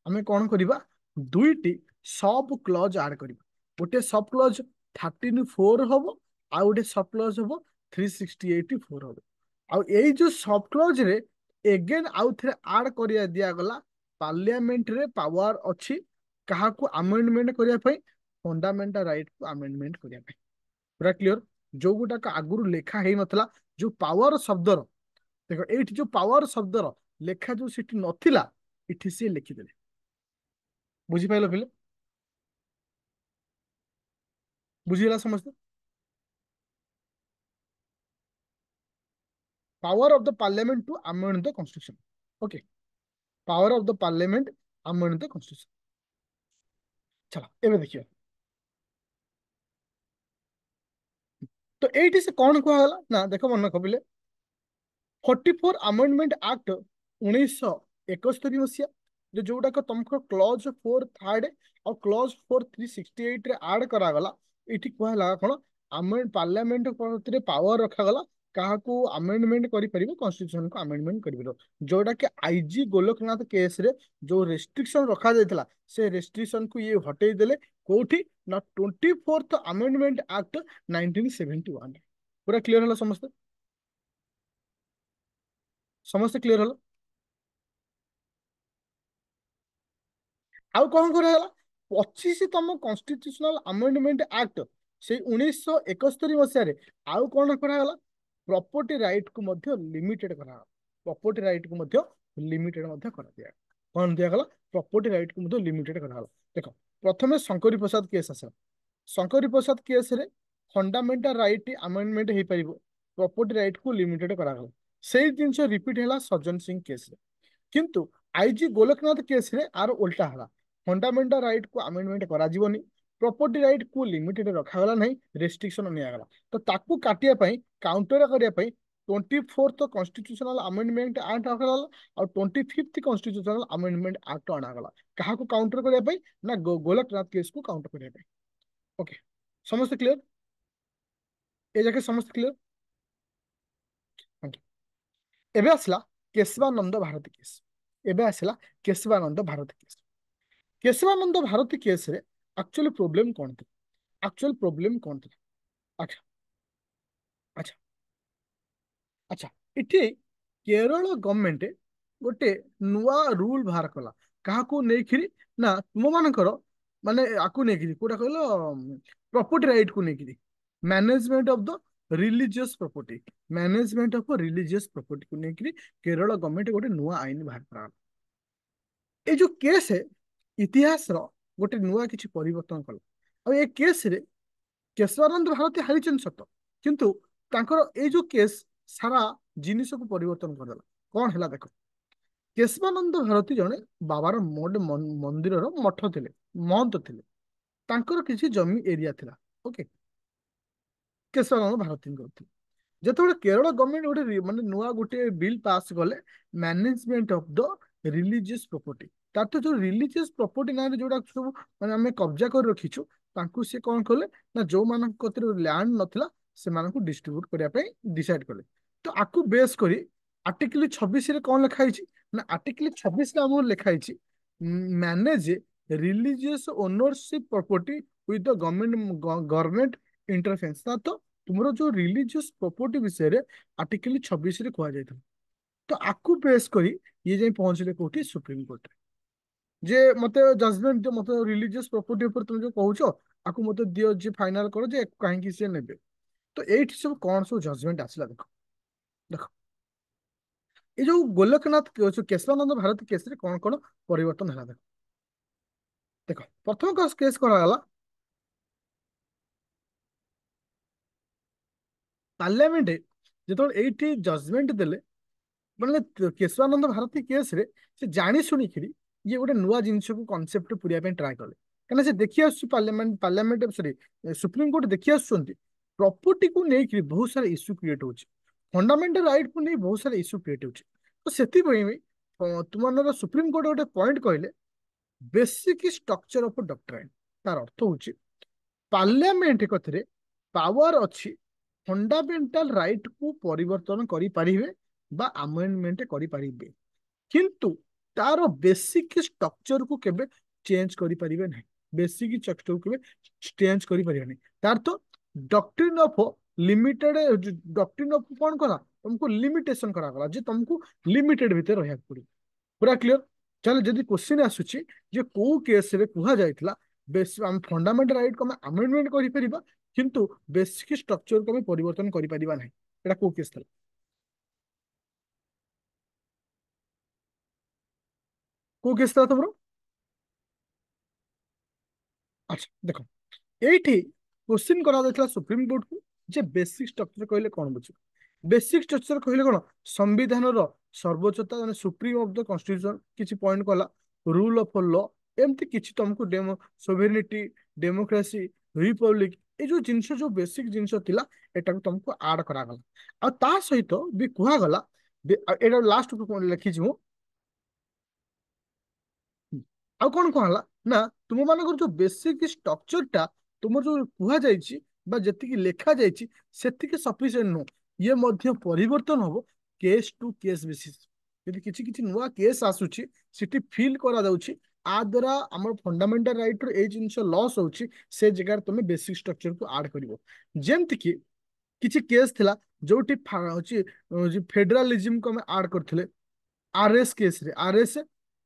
A: आमे कौन करिबा? दुईटी सब क्लज ऐड करिबा। गोटे सब क्लज 13(4) हबो आ गोटे सब क्लज हबो 368(4) हबो। आउ एई जो सब क्लज रे एगेन आउ थरे ऐड करिया दिया गला पार्लियामेंट रे पावर अछि काहाकू अमेंडमेंट करिया पई फंडामेंटल राइट को अमेंडमेंट करिया पे पूरा क्लियर जो गुटाक आगुरु लेखा हेई नथला जो पावर शब्दर देखो एठी जो पावर शब्दर लेखा जो सिटी नथिला इठी से लिखिदेले बुझी पाइलो पिले बुझिला समझते power of the parliament to amend the constitution okay power of the parliament amend the constitution चलो एबे देखियो तो एठी से कौन कुआ गला ना देखो मन कबिले 44 अमेंडमेंट एक्ट 1971 मसीहा जो जोटा को तुमको क्लॉज 4 थर्ड और क्लॉज 4 368 रे ऐड करा गला इठी कुआ लगा कोन अमेंड पार्लियामेंट रे पावर रखा गला काहाकू अमेंडमेंट करि परिबो कॉन्स्टिट्यूशन को अमेंडमेंट करि परिबो जोटा के आईजी गोलकनाथ केस रे जो रेस्ट्रिक्शन रखा जायतला से रेस्ट्रिक्शन को ये हटेई देले कोठी ना 24th अमेंडमेंट एक्ट 1971 पूरा क्लियर होला समझते समझते क्लियर होला आउ कौन कराला 25तम कॉन्स्टिट्यूशनल अमेंडमेंट एक्ट से 1971 मसीह आउ कौन कराला प्रॉपर्टी राइट को मध्य लिमिटेड करा प्रॉपर्टी राइट को मध्य लिमिटेड मध्य करा दिया कौन दिया गला प्रॉपर्टी राइट को मध्य लिमिटेड करा देखो प्रथमे शंकरी प्रसाद केस आसा शंकरी प्रसाद केस रे फंडामेंटल राइट अमेंडमेंट हे परिबो प्रॉपर्टी राइट को लिमिटेड करा गला सेही जिंस रिपीट हैला सज्जन सिंह केस रे किंतु आईजी गोलकनाथ केस रे आर उल्टा हला फंडामेंटल राइट को अमेंडमेंट करा जीवनी प्रॉपर्टी राइट को लिमिटेड रखा गला नहीं रेस्ट्रिक्शन निया गला तो ताकू काटिया पई काउंटर करिया पई 24th कॉन्स्टिट्यूशनल अमेंडमेंट एक्ट आगला और 25th कॉन्स्टिट्यूशनल अमेंडमेंट एक्ट आनागला कहा को काउंटर करिया पई ना गोलकनाथ केस को काउंटर करिया पई ओके समस्त क्लियर ए जाके समस्त क्लियर एबे आसला केशवानंद भारती केस एबे आसला केशवानंद भारती केस केशवानंद भारती केस रे एक्चुअली प्रॉब्लम कौन थी एक्चुअल प्रॉब्लम कौन थी अच्छा अच्छा अच्छा इठी केरल गवर्नमेंट गोटे नुआ रूल बाहर कला काहाकू नेखिरी ना तुम मानकर माने आकू नेखिरी कोटा कहलो प्रॉपर्टी राइट को नेखिरी management of the religious property management of religious property को नेखिरी केरल गवर्नमेंट गोटे नुआ आईन बाहर करा ए जो केस है इतिहास रो गोटे नुआ किछि परिवर्तन कला और ए केस रे केशवानंद भारती हारिचन सत किंतु तांकर ए जो केस सारा जिनिस को परिवर्तन करदेला कौन है देख केशवानंद भारती जने बाबार मंदिर मठ थे महंत थे तांकर किसी जमी एरिया थिला ओके केशवानंद भारती जिते केरल गवर्नमेंट गोटे माने नुआ गोटे बिल पास कले management of the religious property तार तो जो रिलीजियस प्रॉपर्टी ना जोड़ा सब माने आमे कब्जा कर रखीछु तांकु से कौन कले ना जो मान कतिर लैंड नथिला से मानकु डिस्ट्रीब्यूट करिया पे डिसाइड कले तो आकु बेस करी आर्टिकल 26 रे कौन लिखा है ना आर्टिकल 26 रे हमर लिखा है manage religious ownership property with the government interference तो तुमरो जो रिलीजियस प्रॉपर्टी विषय रे आर्टिकल 26 रे कहा जायथा तो आकु बेस करी ये जाई पहुंचले कोठी सुप्रीम कोर्ट रे जे मते जजमेंट जो मते रिलीजियस प्रॉपर्टी ऊपर तुम जो कहउछो आकु मते दियो जे फाइनल करो जे काहे की से नेबे तो एठी सब कौन सब जजमेंट आसला देखो देखो ये जो गोलकनाथ जो केशवानंद भारती केस रे कौन कौन परिवर्तन है देखो देखो प्रथम केस कराला पार्लियामेंट जो एठी जजमेंट देले ମାନେ କେଶବାନନ୍ଦ ଭାରତୀ କେସ ରେ ସେ ଜାଣି ଶୁଣିକିରି ଇଏ ଗୋଟେ ନୂଆ ଜିନିଷକୁ କନସେପ୍ଟ ପୁରେଇବା ପାଇଁ ଟ୍ରାଏ କଲେ କାହିଁକିନା ସେ ଦେଖି ଆସୁଛି ପାର୍ଲାମେଣ୍ଟ ସରି ସୁପ୍ରିମକୋର୍ଟ ଦେଖି ଆସୁଛନ୍ତି ପ୍ରପର୍ଟିକୁ ନେଇକିରି ବହୁତ ସାରା ଇସ୍ୟୁ କ୍ରିଏଟ ହଉଛି ଫଣ୍ଡାମେଣ୍ଟାଲ ରାଇଟକୁ ନେଇ ବହୁତ ସାରା ଇସ୍ୟୁ କ୍ରିଏଟ ହଉଛି ତ ସେଥିପାଇଁ ତୁମର ସୁପ୍ରିମକୋର୍ଟ ଗୋଟେ ପଏଣ୍ଟ କହିଲେ ବେସିକ ଷ୍ଟ୍ରକ୍ଚର ଅଫ ଡକ୍ଟ୍ରାଇନ ତାର ଅର୍ଥ ହଉଛି ପାର୍ଲାମେଣ୍ଟ କଥିରେ ପାୱାର ଅଛି ଫଣ୍ଡାମେଣ୍ଟାଲ ରାଇଟ କୁ ପରିବର୍ତ୍ତନ କରିପାରିବେ बा अमेंडमेंट करि परिबे किंतु तार बेसिक स्ट्रक्चर को केबे चेंज करि परिबे नहीं बेसिक स्ट्रक्चर को केबे चेंज करि परिबे नहीं तार तो doctrine of limited doctrine of cone करा तुमको लिमिटेशन करा गला जे तुमको लिमिटेड भीतर रहया पड़ी पूरा क्लियर चल जदी क्वेश्चन आसुची जे को केस रे कुहा जायतला ବେଶ ଆମେ ଫଣ୍ଡାମେଣ୍ଟାଲ ରାଇଟ୍ କୁ ଆମେ ଆମେଣ୍ଡମେଣ୍ଟ କରିପାରିବା, କିନ୍ତୁ ବେସିକ ଷ୍ଟ୍ରକ୍ଚରକୁ ଆମେ ପରିବର୍ତ୍ତନ କରିପାରିବା ନାହିଁ। ଏଟା କୋଉ କେସ୍ ଥିଲା? କୋଉ କେସ୍ ଥିଲା ତମର? ଆଚ୍ଛା ଦେଖ, এইଠି କ୍ୱେଶ୍ଚିନ୍ କରାଯାଇଥିଲା ସୁପ୍ରିମକୋର୍ଟକୁ ଯେ ବେସିକ ଷ୍ଟ୍ରକ୍ଚର କହିଲେ କଣ ବୁଝିବ। ବେସିକ ଷ୍ଟ୍ରକ୍ଚର କହିଲେ କଣ? ସମ୍ବିଧାନର ସର୍ବୋଚ୍ଚତା, ମାନେ ସୁପ୍ରିମ ଅଫ ଦ କନଷ୍ଟିଟ୍ୟୁସନ, କିଛି ପଏଣ୍ଟ କଲା ରୁଲ ଅଫ ଲ, ଏମିତି କିଛି ତମକୁ ସୋଭେରିନିଟି, ଡେମୋକ୍ରାସି, ରିପବ୍ଲିକ, ଏଇ ଯୋଉ ଜିନିଷ, ଯୋଉ ବେସିକ ଜିନିଷ ଥିଲା, ଏଟାକୁ ତମକୁ ଆଡ କରାଗଲା। ଆଉ ତା ସହିତ ବି କୁହାଗଲା, ଏଇଟା ଲାଷ୍ଟ ଲେଖିଛି ମୁଁ। ହୁଁ। ଆଉ କଣ କଣ ହେଲା ନା, ତୁମ ମାନଙ୍କର ଯୋଉ ବେସିକ ଷ୍ଟ୍ରକ୍ଚର ଟା ତୁମର ଯୋଉ କୁହାଯାଇଛି ବା ଯେତିକି ଲେଖା ଯାଇଛି ସେତିକି ସଫିସିଏଣ୍ଟ ନୁହଁ। ଇଏ ମଧ୍ୟ ପରିବର୍ତ୍ତନ ହବ କେସ୍ ଟୁ କେସ୍ ବେସିସ୍। ଯଦି କିଛି କିଛି ନୂଆ କେସ୍ ଆସୁଛି, ସେଠି ଫିଲ୍ କରାଯାଉଛି ଆ ଦ୍ୱାରା ଆମର ଫଣ୍ଡାମେଣ୍ଟାଲ ରାଇଟ୍ ର ଏଇ ଜିନିଷ ଲସ୍ ହଉଛି, ସେ ଜାଗାରେ ତମେ ବେସିକ ଷ୍ଟ୍ରକ୍ଚରକୁ ଆଡ୍ କରିବ। ଯେମିତି କି କିଛି କେସ୍ ଥିଲା ଯୋଉଠି ହଉଛି ଫେଡେରାଲିଜିମକୁ ଆମେ ଆଡ୍ କରିଥିଲେ। ଆରଏସ୍ କେସରେ, ଆରଏସ୍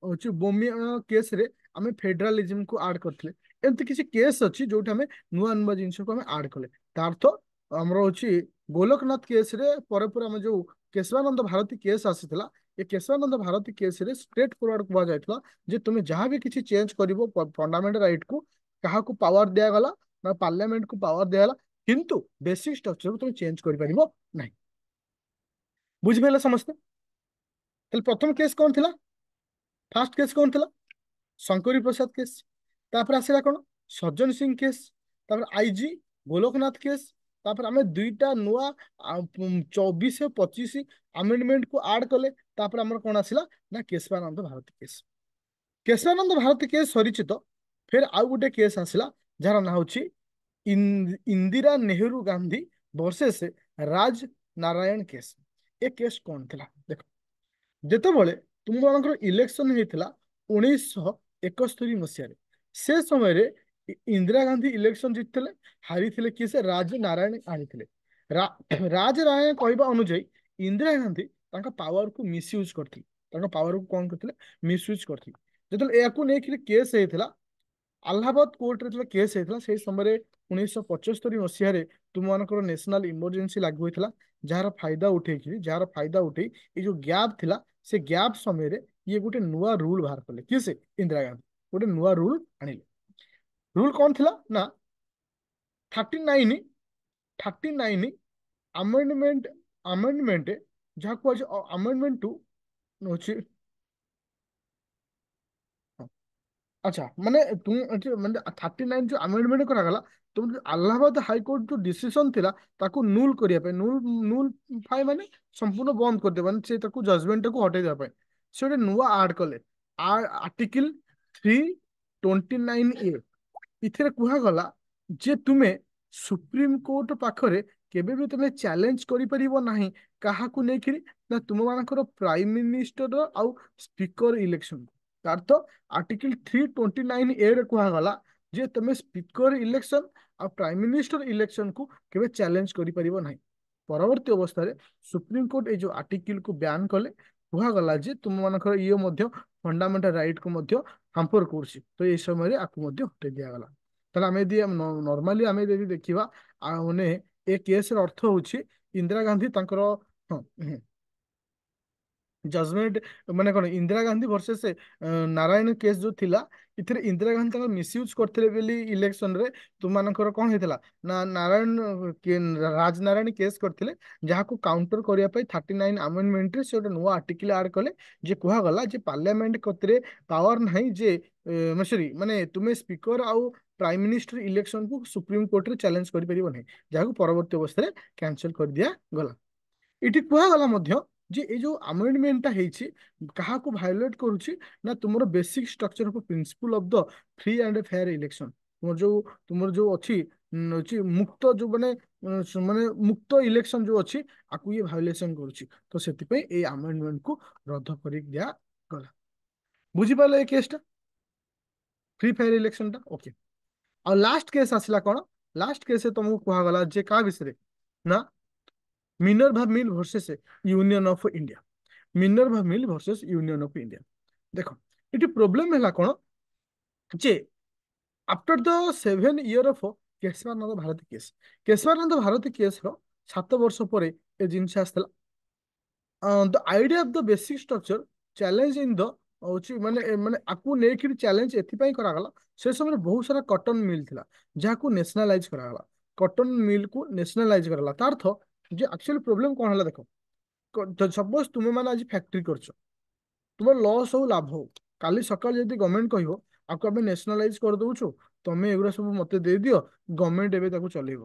A: ହଉଛି ବୋମିଆ କେସରେ ଆମେ ଫେଡେରାଲିଜିମକୁ ଆଡ୍ କରିଥିଲେ। ଏମିତି କିଛି କେସ୍ ଅଛି ଯୋଉଠି ଆମେ ନୂଆ ନୂଆ ଜିନିଷକୁ ଆମେ ଆଡ୍ କଲେ। ତା ଅର୍ଥ ଆମର ହଉଛି ଗୋଲକନାଥ କେସରେ ପରେ ପରେ ଆମେ ଯୋଉ କେଶବାନନ୍ଦ ଭାରତୀ କେସ୍ ଆସିଥିଲା, ଏ କେଶବାନନ୍ଦ ଭାରତୀ କେସରେ ଷ୍ଟ୍ରେଟ୍ ଫରୱାର୍ଡ କୁହାଯାଇଥିଲା ଯେ ତୁମେ ଯାହା ବି କିଛି ଚେଞ୍ଜ କରିବ ଫଣ୍ଡାମେଣ୍ଟାଲ ରାଇଟକୁ, କାହାକୁ ପାୱାର ଦିଆଗଲା ନା ପାର୍ଲାମେଣ୍ଟକୁ ପାୱାର ଦିଆଗଲା, କିନ୍ତୁ ବେସିକ ଷ୍ଟ୍ରକ୍ଚରକୁ ତୁମେ ଚେଞ୍ଜ କରିପାରିବ ନାହିଁ। ବୁଝିପାରିଲେ ସମସ୍ତେ? ତାହେଲେ ପ୍ରଥମ କେସ୍ କଣ ଥିଲା? ଫାର୍ଷ୍ଟ କେସ୍ କଣ ଥିଲା? ଶଙ୍କରୀ ପ୍ରସାଦ କେସ୍। ତାପରେ ଆସିଲା କଣ? ସଜ୍ଜନ ସିଂ କେସ୍। ତାପରେ ଆଇଜି ଗୋଲକନାଥ କେସ୍। ତାପରେ ଆମେ ଦୁଇଟା ନୂଆ 24 25 ଆମେଣ୍ଡମେଣ୍ଟ କୁ ଆଡ୍ କଲେ। ତାପରେ ଆମର କଣ ଆସିଲା ନା କେଶବାନନ୍ଦ ଭାରତୀ କେସ୍। କେଶବାନନ୍ଦ ଭାରତୀ କେସ୍ ସରିଛି ତ ଫେର ଆଉ ଗୋଟେ କେସ୍ ଆସିଲା ଯାହାର ନାଁ ହଉଛି ଇନ୍ଦିରା ନେହେରୁ ଗାନ୍ଧୀ ଭର୍ସେସ ରାଜ ନାରାୟଣ କେସ୍। ଏ କେସ୍ କଣ ଥିଲା ଦେଖ, ଯେତେବେଳେ ତୁମମାନଙ୍କର ଇଲେକ୍ସନ ହେଇଥିଲା 1971 ମସିହାରେ, ସେ ସମୟରେ ଇନ୍ଦିରା ଗାନ୍ଧୀ ଇଲେକ୍ସନ ଜିତିଥିଲେ। ହାରିଥିଲେ କିଏ? ସେ ରାଜ ନାରାୟଣ ଆଣିଥିଲେ। ରାଜ ନାରାୟଣ କହିବା ଅନୁଯାୟୀ ଇନ୍ଦିରା ଗାନ୍ଧୀ ତାଙ୍କ ପାୱାରକୁ ମିସୟୁଜ କରିଥିଲେ। ତାଙ୍କ ପାୱାରକୁ କଣ କରିଥିଲେ? ମିସୟୁଜ କରିଥିଲେ। ଯେତେବେଳେ ଏହାକୁ ନେଇକି କେସ୍ ହେଇଥିଲା, ଆହ୍ଲାବାଦ କୋର୍ଟରେ ଯେତେବେଳେ କେସ୍ ହେଇଥିଲା, ସେଇ ସମୟରେ 1975 ମସିହାରେ ତୁମମାନଙ୍କର ନ୍ୟାସନାଲ ଇମର୍ଜେନ୍ସି ଲାଗୁ ହୋଇଥିଲା। ଯାହାର ଫାଇଦା ଉଠେଇ ଏଇ ଯୋଉ ଗ୍ୟାପ୍ ଥିଲା, ସେ ଗ୍ୟାପ୍ ସମୟରେ ଇଏ ଗୋଟେ ନୂଆ ରୁଲ ବାହାର କଲେ। କିଏ? ସେ ଇନ୍ଦିରା ଗାନ୍ଧୀ ଗୋଟେ ନୂଆ ରୁଲ ଆଣିଲେ। ରୁଲ କଣ ଥିଲା ନା 39 ଆମେଣ୍ଡମେଣ୍ଟ, ଆମେଣ୍ଡମେଣ୍ଟ ଯାହାକୁ ଅଛି ଆମେଣ୍ଡମେଣ୍ଟ ଟୁ ହଉଛି। ଆଚ୍ଛା, ମାନେ ତୁମ ମାନେ 39 ଯୋଉ ଆମେଣ୍ଡମେଣ୍ଟ କରାଗଲା, ତୁମ ଯୋଉ ଆହ୍ଲାବାଦ ହାଇକୋର୍ଟ ଯୋଉ ଡିସିସନ ଥିଲା ତାକୁ ନୁଲ କରିବା ପାଇଁ, ନୁଲ ଫାଇ ମାନେ ସମ୍ପୂର୍ଣ୍ଣ ବନ୍ଦ କରିଦେବା, ମାନେ ସେ ତାକୁ ଜଜମେଣ୍ଟଟାକୁ ହଟେଇ ଦେବା ପାଇଁ ସେ ଗୋଟେ ନୂଆ ଆଡ କଲେ। Article 329A। ଏଥିରେ କୁହାଗଲା ଯେ ତୁମେ ସୁପ୍ରିମ କୋର୍ଟ ପାଖରେ କେବେ ବି ତୁମେ ଚ୍ୟାଲେଞ୍ଜ କରିପାରିବ ନାହିଁ କାହାକୁ ନେଇକିରି ନା ତୁମମାନଙ୍କର ପ୍ରାଇମ ମିନିଷ୍ଟର ଆଉ ସ୍ପିକର ଇଲେକ୍ସନ। ଅର୍ଥ ଆର୍ଟିକିଲ 329A ରେ କୁହାଗଲା ଯେ ତମେ ସ୍ପିକର ଇଲେକ୍ସନ ଆଉ ପ୍ରାଇମ ମିନିଷ୍ଟର ଇଲେକ୍ସନକୁ କେବେ ଚ୍ୟାଲେଞ୍ଜ କରିପାରିବ ନାହିଁ। ପରବର୍ତ୍ତୀ ଅବସ୍ଥାରେ ସୁପ୍ରିମକୋର୍ଟ ଏଇ ଯୋଉ ଆର୍ଟିକିଲକୁ ବ୍ୟାନ୍ କଲେ। କୁହାଗଲା ଯେ ତୁମମାନଙ୍କର ଇଏ ମଧ୍ୟ ଫଣ୍ଡାମେଣ୍ଟାଲ ରାଇଟକୁ ମଧ୍ୟ ହାମ୍ପର କରୁଛି, ତ ଏଇ ସମୟରେ ଆକୁ ମଧ୍ୟ ହଟେଇ ଦିଆଗଲା। ତାହେଲେ ଆମେ ଯଦି ନର୍ମାଲି ଆମେ ଯଦି ଦେଖିବା, ମାନେ ଏ କେସର ଅର୍ଥ ହଉଛି ଇନ୍ଦିରା ଗାନ୍ଧୀ ତାଙ୍କର, ହଁ, ଜଜମେଣ୍ଟ ମାନେ କଣ, ଇନ୍ଦିରା ଗାନ୍ଧୀ ଭର୍ସେସ ନାରାୟଣ କେସ୍ ଯୋଉ ଥିଲା, ଏଥିରେ ଇନ୍ଦିରା ଗାନ୍ଧୀ ତାଙ୍କର ମିସୟୁଜ କରିଥିଲେ ବୋଲି ଇଲେକ୍ସନରେ ତୁମମାନଙ୍କର କଣ ହେଇଥିଲା ନା ରାଜନାରାୟଣ କେସ୍ କରିଥିଲେ। ଯାହାକୁ କାଉଣ୍ଟର କରିବା ପାଇଁ 39 ଆମେଣ୍ଡମେଣ୍ଟରେ ସେ ଗୋଟେ ନୂଆ ଆର୍ଟିକିଲ ଆଡ୍ କଲେ, ଯେ କୁହାଗଲା ଯେ ପାର୍ଲାମେଣ୍ଟ କତିରେ ପାୱାର ନାହିଁ ଯେ ସରି, ମାନେ ତୁମେ ସ୍ପିକର ଆଉ ପ୍ରାଇମ ମିନିଷ୍ଟର ଇଲେକ୍ସନକୁ ସୁପ୍ରିମ କୋର୍ଟରେ ଚ୍ୟାଲେଞ୍ଜ କରିପାରିବ ନାହିଁ, ଯାହାକୁ ପରବର୍ତ୍ତୀ ଅବସ୍ଥାରେ କ୍ୟାନସଲ କରିଦିଆଗଲା। ଏଠି କୁହାଗଲା ମଧ୍ୟ ଯେ ଏଇ ଯୋଉ ଆମେଣ୍ଡମେଣ୍ଟଟା ହେଇଛି କାହାକୁ ଭାয়োଲେଟ କରୁଛି ନା ତୁମର basic structure of principle of the free and fair election. ତୁମର ଯୋଉ ଅଛି ଅଛି ମୁକ୍ତ ଯୋଉ ମାନେ ମୁକ୍ତ ଇଲେକ୍ସନ ଯୋଉ ଅଛି, ଆକୁ ଇଏ ଭାয়োଲେସନ କରୁଛି। ତ ସେଥିପାଇଁ ଏଇ ଆମେଣ୍ଡମେଣ୍ଟକୁ ରଦ୍ଦ କରି ଦିଆଗଲା। ବୁଝିପାରିଲେ ଏ କେସଟା, ଫ୍ରି ଫେୟାର ଇଲେକ୍ସନଟା? ଓକେ। ଆଉ ଲାଷ୍ଟ କେସ୍ ଆସିଲା କଣ? ଲାଷ୍ଟ କେସ୍ ତମକୁ କୁହାଗଲା ଯେ କାହା ବିଷୟରେ ନା Minerva Mill versus Union of India. Minerva Mill versus Union of India. ଦେଖ, ଏଠି ପ୍ରୋବ୍ଲେମ ହେଲା କଣ ଯେ after the 7 year of Keshavananda Bharati case, Keshavananda Bharati case ର 7 ବର୍ଷ ପରେ ଏ ଜିନିଷ ଆସିଥିଲା। The idea of the basic structure challenge in the ହଉଛି ମାନେ ଆକୁ ନେଇକି ଚ୍ୟାଲେଞ୍ଜ ଏଥିପାଇଁ କରାଗଲା। ସେ ସମୟରେ ବହୁତ ସାରା କଟନ ମିଲ୍ ଥିଲା ଯାହାକୁ ନ୍ୟାସନାଲାଇଜ କରାଗଲା। କଟନ ମିଲ୍ କୁ ନ୍ୟାସନାଲାଇଜ କରାଗଲା। ତା ଅର୍ଥ ଯେ ଆକ୍ଚୁଆଲି ପ୍ରୋବ୍ଲେମ କଣ ହେଲା ଦେଖ, ସପୋଜ ତୁମେ ମାନେ ଆଜି ଫ୍ୟାକ୍ଟ୍ରି କରୁଛ, ତୁମର ଲସ୍ ହଉ ଲାଭ ହଉ, କାଲି ସକାଳେ ଯଦି ଗଭର୍ଣ୍ଣମେଣ୍ଟ କହିବ ଆକୁ ଆମେ ନ୍ୟାସନାଲାଇଜ କରିଦଉଛୁ, ତମେ ଏଗୁରା ସବୁ ମତେ ଦେଇଦିଅ, ଗଭର୍ଣ୍ଣମେଣ୍ଟ ଏବେ ତାକୁ ଚଲେଇବ,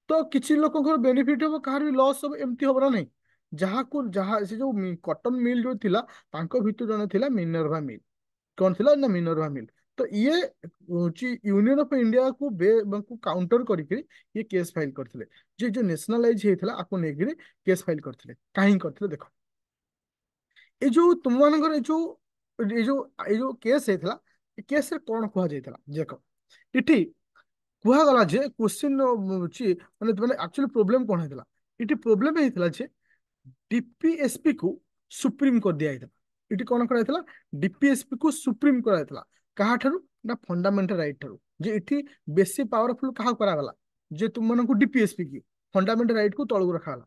A: ତ କିଛି ଲୋକଙ୍କର ବେନିଫିଟ ହବ, କାହାର ବି ଲସ୍ ହବ, ଏମିତି ହବ ନା ନାହିଁ। ଯାହା ସେ ଯୋଉ କଟନ ମିଲ୍ ଯୋଉ ଥିଲା, ତାଙ୍କ ଭିତରୁ ଜଣେ ଥିଲା ମିନର୍ଭା ମିଲ୍। କଣ ଥିଲା ନା ମିନର୍ଭା ମିଲ୍। ତ ଇଏ ହଉଛି ୟୁନିୟନ ଅଫ ଇଣ୍ଡିଆକୁ କାଉଣ୍ଟର କରିକି ଇଏ କେସ୍ ଫାଇଲ କରିଥିଲେ। ଯେ ଯୋଉ ନ୍ୟାସନାଲାଇଜ ହେଇଥିଲା ଆକୁ ନେଇକିରି କେସ୍ ଫାଇଲ କରିଥିଲେ। କାହିଁକି କରିଥିଲେ ଦେଖ, ଏଇ ଯୋଉ ତୁମମାନଙ୍କର ଏଇ ଯୋଉ କେସ୍ ହେଇଥିଲା, ଏ କେସରେ କଣ କୁହାଯାଇଥିଲା ଦେଖ, ଏଠି କୁହାଗଲା ଯେ କ୍ୱେଶ୍ଚିନ୍ ହଉଛି ମାନେ ମାନେ ଆକ୍ଚୁଆଲି ପ୍ରୋବ୍ଲେମ କଣ ହେଇଥିଲା। ଏଠି ପ୍ରୋବ୍ଲେମ ହେଇଥିଲା ଯେ ଡିପିଏସପି କୁ ସୁପ୍ରିମ କରିଦିଆଯାଇଥିଲା। ଏଠି କଣ କରାଯାଇଥିଲା, ଡିପିଏସପି କୁ ସୁପ୍ରିମ କରାଯାଇଥିଲା। କାହାଠାରୁ ନା ଫଣ୍ଡାମେଣ୍ଟାଲ ରାଇଟ ଠାରୁ। ଯେ ଏଠି ବେଶୀ ପାୱାରଫୁଲ କାହାକୁ କରାଗଲା, ଯେ ତୁମମାନଙ୍କୁ ଡିପିଏସପି କି ଫଣ୍ଡାମେଣ୍ଟାଲ ରାଇଟ କୁ ତଳକୁ ରଖାଗଲା।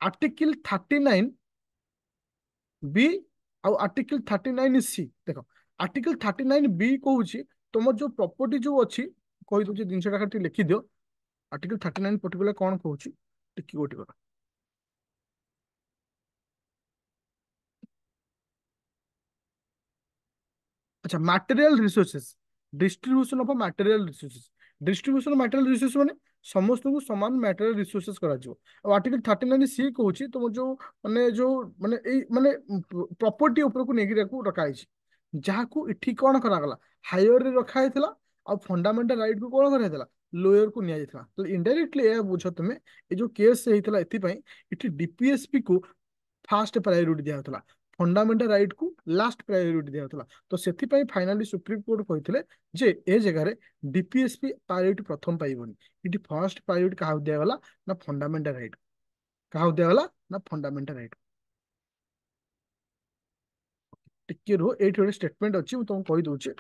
A: ଆର୍ଟିକିଲ 39 ବି ଆଉ ଆର୍ଟିକଲ 39 ସି ଦେଖ, ଆର୍ଟିକଲ 39 ବି କହୁଛି ତମର ଯୋଉ ପ୍ରପର୍ଟି ଯୋଉ ଅଛି, କହିଦଉଛି ଜିନିଷଟା ଖାଲି ଟିକେ ଲେଖିଦିଅ। ଆର୍ଟିକଲ 39 ପର୍ଟିକୁଲାର କଣ କହୁଛି ଟିକେ ଗୋଟେ କଥା। আচ্ছা material resources, distribution of material resources. Distribution material resource ମାନେ ସମସ୍ତଙ୍କୁ ସମାନ ମ୍ୟାଟେରିଆଲ ରିସୋର୍ସେସ୍ କରାଯିବ। ଆଉ ଆର୍ଟିକଲ 39 ସି କହୁଛି ତମ ଯୋଉ ଏଇ ମାନେ ପ୍ରପର୍ଟି ଉପରକୁ ନେଇକି ତାକୁ ରଖାଯାଇଛି। ଯାହାକୁ ଏଠି କଣ କରାଗଲା, ହାୟରରେ ରଖା ହେଇଥିଲା। ଆଉ ଫଣ୍ଡାମେଣ୍ଟାଲ ରାଇଟ କୁ କଣ କରାଯାଇଥିଲା, ଲୋୟର କୁ ନିଆଯାଇଥିଲା। ତାହେଲେ ଇନଡାଇରେକ୍ଟଲି ଏହା ବୁଝ ତମେ, ଏ ଯୋଉ କେସ୍ ହେଇଥିଲା ଏଥିପାଇଁ ଏଠି ଡିପିଏସପି କୁ ଫାଷ୍ଟ ପ୍ରାୟୋରିଟି ଦିଆଯାଉଥିଲା, ଫଣ୍ଡାମେଣ୍ଟାଲ ରାଇଟ କୁ ଲାଷ୍ଟ ପ୍ରାୟୋରିଟି ଦିଆଯାଉଥିଲା। ତ ସେଥିପାଇଁ ଫାଇନାଲି ସୁପ୍ରିମକୋର୍ଟ କହିଥିଲେ ଯେ ଏ ଜାଗାରେ ଡିପିଏସପି ପ୍ରାୟୋରିଟି ପ୍ରଥମ ପାଇବନି। ଏଠି ଫାର୍ଷ୍ଟ ପ୍ରାୟୋରିଟି କାହାକୁ ଦିଆଗଲା ନା ଫଣ୍ଡାମେଣ୍ଟାଲ ରାଇଟ। କାହାକୁ ଦିଆଗଲା ନା ଫଣ୍ଡାମେଣ୍ଟାଲ ରାଇଟ। ଟିକେ ରୁହ, ଏଇଠି ଗୋଟେ ଷ୍ଟେଟମେଣ୍ଟ ଅଛି ମୁଁ ତମକୁ କହିଦଉଛି।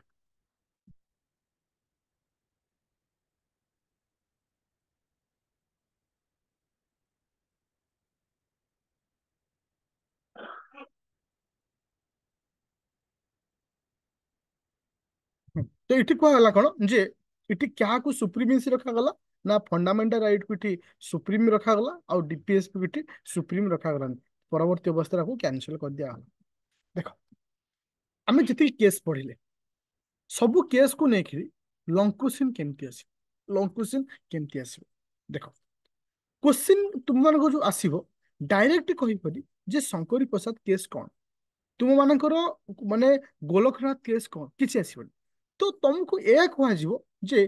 A: ତ ଏଠି କୁହାଗଲା କଣ ଯେ ଏଠି କାହାକୁ ସୁପ୍ରିମେସି ରଖାଗଲା ନା ଫଣ୍ଡାମେଣ୍ଟାଲ ରାଇଟ କୁ ଏଠି ସୁପ୍ରିମ ରଖାଗଲା, ଆଉ ଡିପିଏସପି କୁ ଏଠି ସୁପ୍ରିମ ରଖାଗଲାନି। ପରବର୍ତ୍ତୀ ଅବସ୍ଥାରେ ଆକୁ କ୍ୟାନସଲ କରିଦିଆଗଲା। ଦେଖ, ଆମେ ଯେତିକି କେସ୍ ପଢିଲେ, ସବୁ କେସ୍କୁ ନେଇକି ଲଙ୍ଗ କୋଶ୍ଚିନ୍ କେମିତି ଆସିବ, ଲଙ୍ଗ କୋଶ୍ଚିନ୍ କେମିତି ଆସିବ ଦେଖ। କୋଶ୍ଚିନ୍ ତୁମମାନଙ୍କ ଯୋଉ ଆସିବ, ଡାଇରେକ୍ଟ କହିବନି ଯେ ଶଙ୍କରୀ ପ୍ରସାଦ କେସ୍ କଣ, ତୁମମାନଙ୍କର ମାନେ ଗୋଲକନାଥ କେସ୍ କଣ, କିଛି ଆସିବନି। ତ ତମକୁ ଏହା କୁହାଯିବ ଯେ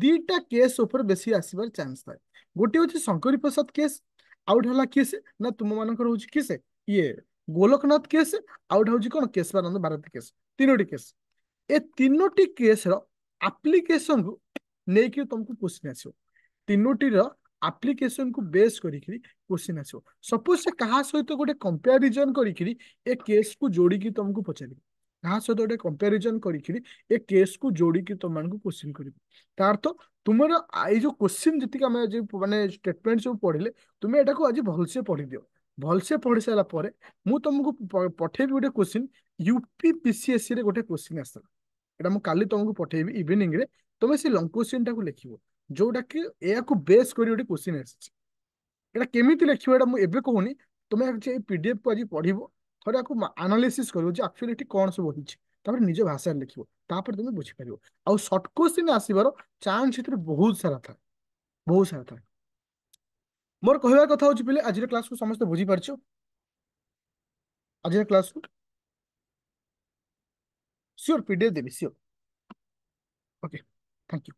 A: ଦିଟା କେସ୍ ଉପରେ ବେଶୀ ଆସିବାର ଚାନ୍ସ ଥାଏ। ଗୋଟେ ହଉଛି ଶଙ୍କରୀ ପ୍ରସାଦ କେସ୍, ଆଉ ଗୋଟେ ହେଲା କେସ୍ ନା ତୁମମାନଙ୍କର ହଉଛି କେସ୍ ଇଏ ଗୋଲକନାଥ କେସ୍, ଆଉ ଗୋଟେ ହଉଛି କଣ କେଶବାନନ୍ଦ ଭାରତୀ କେସ୍। ତିନୋଟି କେସ୍। ଏ ତିନୋଟି କେସ୍ର ଆପ୍ଲିକେସନକୁ ନେଇକି ତମକୁ କୋଶ୍ଚିନ୍ ଆସିବ। ତିନୋଟିର ଆପ୍ଲିକେସନକୁ ବେସ୍ କରିକି କୋଶ୍ଚିନ୍ ଆସିବ। ସପୋଜ ସେ କାହା ସହିତ ଗୋଟେ କମ୍ପାରିଜନ କରିକିରି ଏ କେସ୍କୁ ଯୋଡ଼ିକି ତମକୁ ପଚାରିବ। କାହା ସହିତ ଗୋଟେ କମ୍ପାରିଜନ କରିକିରି ଏ କେସ୍କୁ ଯୋଡ଼ିକି ତମମାନଙ୍କୁ କୋଶ୍ଚିନ୍ କରିବ। ତା ଅର୍ଥ ତୁମର ଏଇ ଯୋଉ କୋଶ୍ଚିନ୍ ଯେତିକି ଆମେ ଆଜି ମାନେ ଷ୍ଟେଟମେଣ୍ଟ ସବୁ ପଢିଲେ, ତୁମେ ଏଟାକୁ ଆଜି ଭଲସେ ପଢିଦିଅ। ଭଲସେ ପଢି ସାରିଲା ପରେ ମୁଁ ତମକୁ ପଠେଇବି ଗୋଟେ କୋଶ୍ଚିନ୍। ୟୁପି PCSC ରେ ଗୋଟେ କୋଶ୍ଚିନ୍ ଆସିଥିଲା, ଏଟା ମୁଁ କାଲି ତମକୁ ପଠେଇବି ଇଭିନିଂରେ। ତମେ ସେ ଲଙ୍ଗ କୋଶ୍ଚିନ୍ ଟାକୁ ଲେଖିବ, ଯୋଉଟା କି ଏହାକୁ ବେସ୍ କରି ଗୋଟେ କୋଶ୍ଚିନ୍ ଆସିଛି। ଏଟା କେମିତି ଲେଖିବ ଏଟା ମୁଁ ଏବେ କହୁନି, ତମେ ଏଇ PDF କୁ ଆଜି ପଢିବ, ଥରେ ଆକୁ ଆନାଲିସିସ୍ କରିବ ଯେ ଆକ୍ଚୁଆଲି ଏଠି କଣ ସବୁ ହେଇଛି, ତାପରେ ନିଜ ଭାଷାରେ ଲେଖିବ। ତାପରେ ତମେ ବୁଝିପାରିବ। ଆଉ ସର୍ଟ କୋଶ୍ଚିନ୍ ଆସିବାର ଚାନ୍ସ ସେଥିରେ ବହୁତ ସାରା ଥାଏ, ବହୁତ ସାରା ଥାଏ। ମୋର କହିବା କଥା ହଉଛି ପିଲେ, ଆଜିର କ୍ଲାସକୁ ସମସ୍ତେ ବୁଝିପାରିଛ? ଆଜିର କ୍ଲାସକୁ ସିଓର PDF ଦେବି, ସିଓର। Okay, thank you.